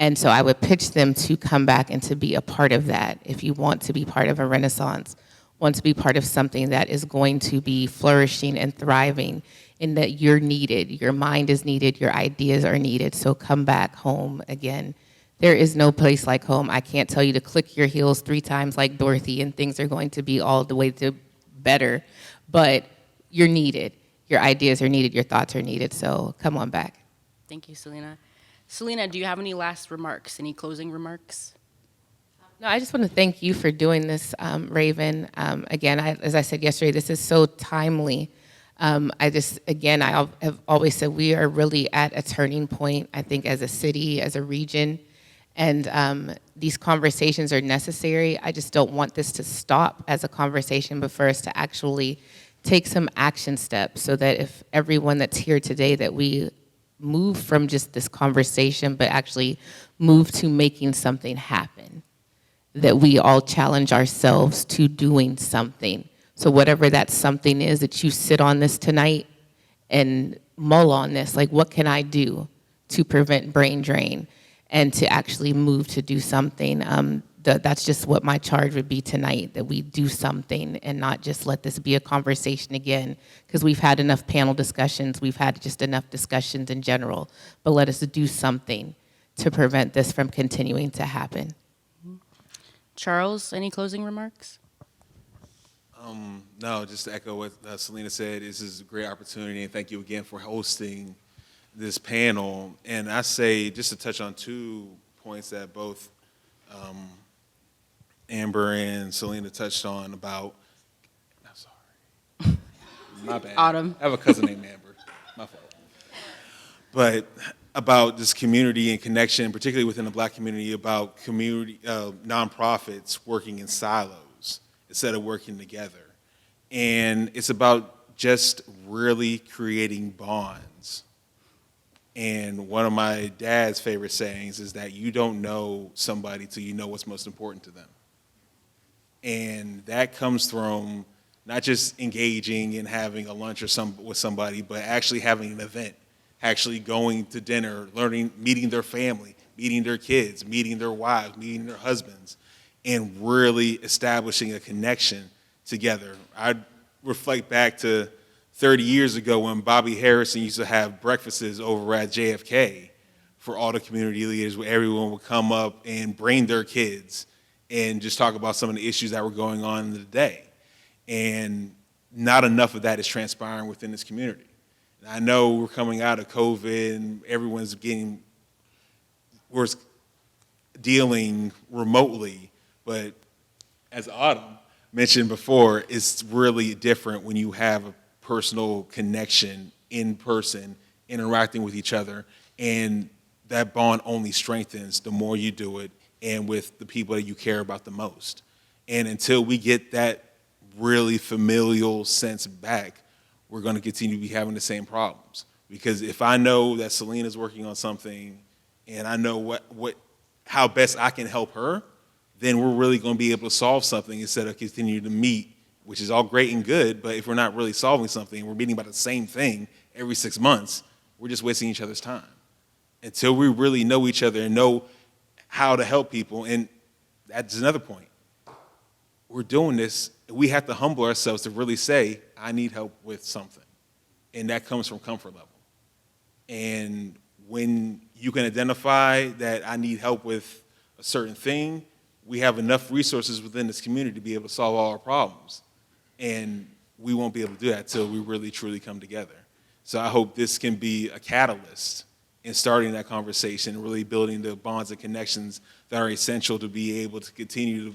And so I would pitch them to come back and to be a part of that. If you want to be part of a renaissance, want to be part of something that is going to be flourishing and thriving, in that you're needed, your mind is needed, your ideas are needed, so come back home again. There is no place like home. I can't tell you to click your heels 3 times like Dorothy and things are going to be all the way to better, but you're needed. Your ideas are needed, your thoughts are needed, so come on back. Thank you, Selena. Selena, do you have any last remarks, any closing remarks? No, I just want to thank you for doing this, Raven. Again, as I said yesterday, this is so timely. I have always said we are really at a turning point, I think, as a city, as a region, and these conversations are necessary. I just don't want this to stop as a conversation, but for us to actually take some action steps so that if everyone that's here today, that we move from just this conversation, but actually move to making something happen, that we all challenge ourselves to doing something. So whatever that something is, that you sit on this tonight and mull on this, like what can I do to prevent brain drain and to actually move to do something. That's just what my charge would be tonight, that we do something and not just let this be a conversation again, because we've had enough panel discussions, we've had just enough discussions in general, but let us do something to prevent this from continuing to happen. Charles, any closing remarks? No, just to echo what Selena said, this is a great opportunity, and thank you again for hosting this panel. And I say, just to touch on 2 points that both Amber and Selena touched on about, I'm sorry, my bad. Autumn. I have a cousin named Amber, my fault. But about this community and connection, particularly within the Black community, about community nonprofits working in silos instead of working together. And it's about just really creating bonds. And one of my dad's favorite sayings is that you don't know somebody till you know what's most important to them. And that comes from not just engaging and having a lunch with somebody, but actually having an event, actually going to dinner, learning, meeting their family, meeting their kids, meeting their wives, meeting their husbands, and really establishing a connection together. I reflect back to 30 years ago when Bobby Harrison used to have breakfasts over at JFK for all the community leaders where everyone would come up and bring their kids and just talk about some of the issues that were going on in the day. And not enough of that is transpiring within this community. And I know we're coming out of COVID and everyone's we're dealing remotely, but as Autumn mentioned before, it's really different when you have a personal connection in person, interacting with each other, and that bond only strengthens the more you do it and with the people that you care about the most. And until we get that really familial sense back, we're going to continue to be having the same problems. Because if I know that Selena's working on something and I know how best I can help her, then we're really going to be able to solve something instead of continuing to meet, which is all great and good, but if we're not really solving something, we're meeting about the same thing every 6 months, we're just wasting each other's time. Until we really know each other and know how to help people, and that's another point. We're doing this, we have to humble ourselves to really say, I need help with something. And that comes from comfort level. And when you can identify that I need help with a certain thing, we have enough resources within this community to be able to solve all our problems. And we won't be able to do that until we really, truly come together. So I hope this can be a catalyst in starting that conversation, really building the bonds and connections that are essential to be able to continue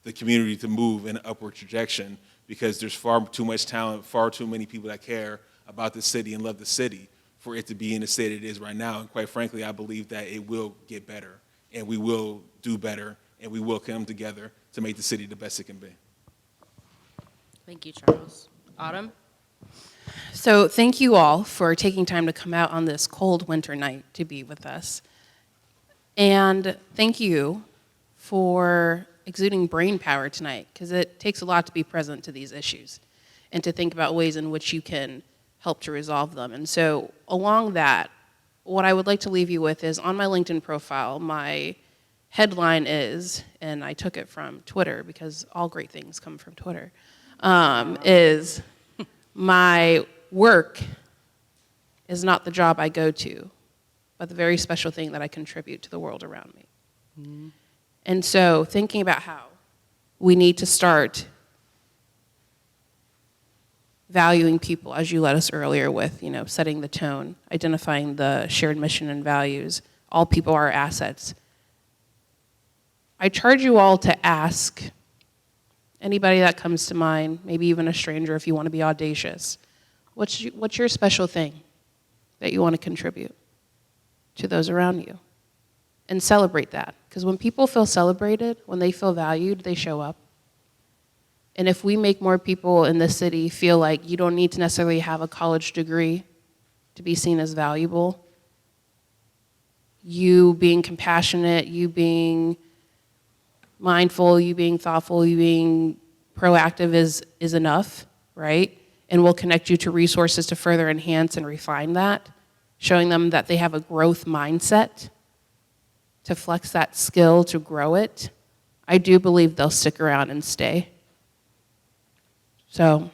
the community to move in an upward trajectory, because there's far too much talent, far too many people that care about the city and love the city for it to be in the state it is right now. And quite frankly, I believe that it will get better, and we will do better, and we will come together to make the city the best it can be. Thank you, Charles. Autumn? So thank you all for taking time to come out on this cold winter night to be with us. And thank you for exuding brain power tonight, because it takes a lot to be present to these issues and to think about ways in which you can help to resolve them. And so along that, what I would like to leave you with is on my LinkedIn profile, my headline is, and I took it from Twitter because all great things come from Twitter, is my work is not the job I go to, but the very special thing that I contribute to the world around me. Mm-hmm. And so thinking about how we need to start valuing people, as you led us earlier with, setting the tone, identifying the shared mission and values, all people are assets. I charge you all to ask anybody that comes to mind, maybe even a stranger if you want to be audacious, what's your special thing that you want to contribute to those around you? And celebrate that. Because when people feel celebrated, when they feel valued, they show up. And if we make more people in this city feel like you don't need to necessarily have a college degree to be seen as valuable, you being compassionate, you being mindful, you being thoughtful, you being proactive is enough, right? And we'll connect you to resources to further enhance and refine that, showing them that they have a growth mindset to flex that skill, to grow it. I do believe they'll stick around and stay. So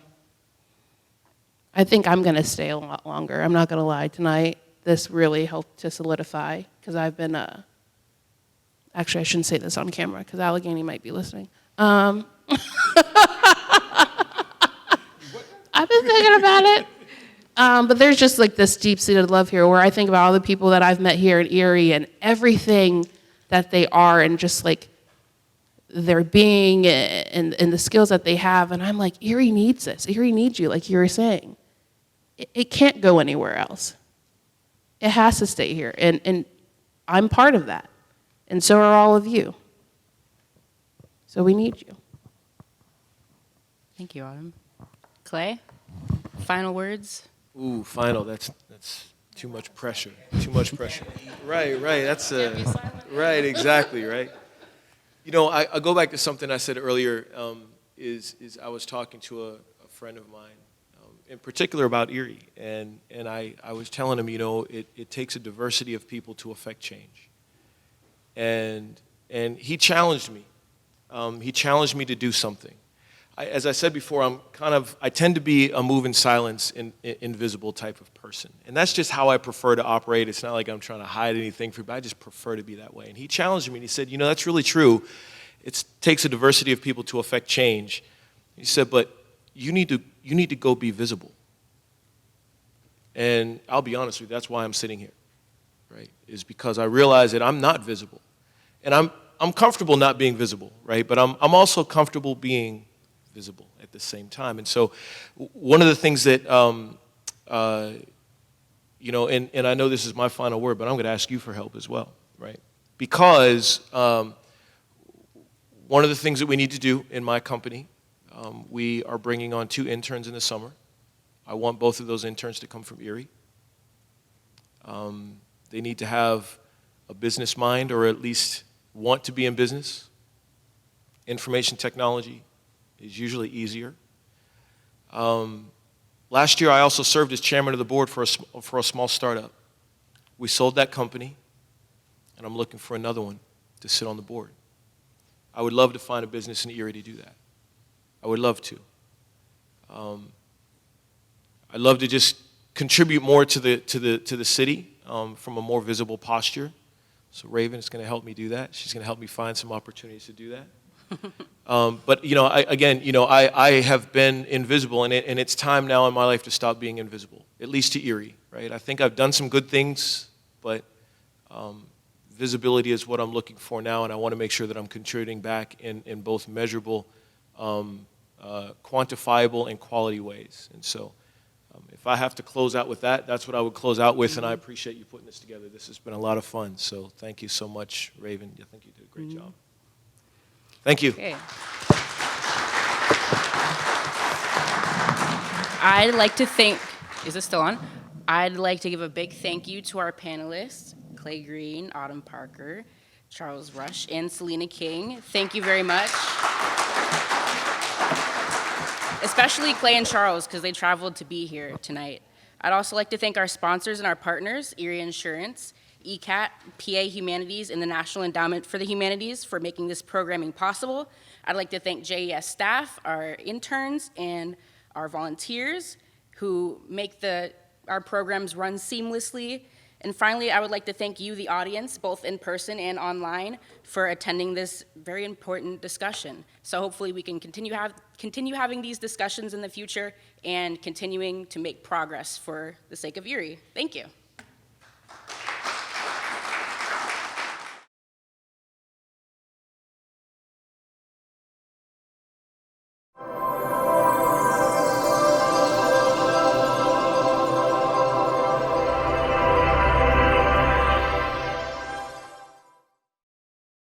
I think I'm going to stay a lot longer. I'm not going to lie. Tonight, this really helped to solidify, because I've been, actually, I shouldn't say this on camera, because Allegheny might be listening. I've been thinking about it. But there's just like this deep-seated love here where I think about all the people that I've met here in Erie and everything that they are and just like their being and the skills that they have. And I'm like, Erie needs this. Erie needs you, like you were saying. It can't go anywhere else. It has to stay here. And I'm part of that. And so are all of you. So we need you. Thank you, Autumn. Clay, final words? Ooh, final. That's too much pressure. Too much pressure. Right. That's right. Exactly. Right. I go back to something I said earlier. Is I was talking to a friend of mine, in particular about Erie, and I was telling him, it takes a diversity of people to affect change. And he challenged me. He challenged me to do something. as I said before, I tend to be a move in silence, invisible type of person. And that's just how I prefer to operate. It's not like I'm trying to hide anything from you, but I just prefer to be that way. And he challenged me and he said, you know, that's really true. It takes a diversity of people to affect change. He said, but you need to go be visible. And I'll be honest with you, that's why I'm sitting here, right? Is because I realize that I'm not visible. And I'm comfortable not being visible, right? But I'm also comfortable being visible at the same time. And so one of the things that, you know, and I know this is my final word, but I'm going to ask you for help as well, right? Because one of the things that we need to do in my company, we are bringing on 2 interns in the summer. I want both of those interns to come from Erie. They need to have a business mind, or at least want to be in business. Information technology is usually easier. Last year, I also served as chairman of the board for a small startup. We sold that company, and I'm looking for another one to sit on the board. I would love to find a business in Erie to do that. I would love to. I'd love to just contribute more to the city from a more visible posture. So Raven is going to help me do that. She's going to help me find some opportunities to do that. But you know, I have been invisible, and it's time now in my life to stop being invisible, at least to Erie, right? I think I've done some good things, but visibility is what I'm looking for now, and I want to make sure that I'm contributing back in both measurable, quantifiable, and quality ways. And so if I have to close out with that, that's what I would close out with, and I appreciate you putting this together. This has been a lot of fun, so thank you so much, Raven. I think you did a great job. Thank you. Okay. I'd like to thank, is this still on? I'd like to give a big thank you to our panelists, Clay Green, Autumn Parker, Charles Rush, and Selena King. Thank you very much. Especially Clay and Charles, because they traveled to be here tonight. I'd also like to thank our sponsors and our partners, Erie Insurance, ECAT, PA Humanities, and the National Endowment for the Humanities for making this programming possible. I'd like to thank JES staff, our interns, and our volunteers who make our programs run seamlessly. And finally, I would like to thank you, the audience, both in person and online, for attending this very important discussion. So hopefully we can continue having these discussions in the future and continuing to make progress for the sake of Erie. Thank you.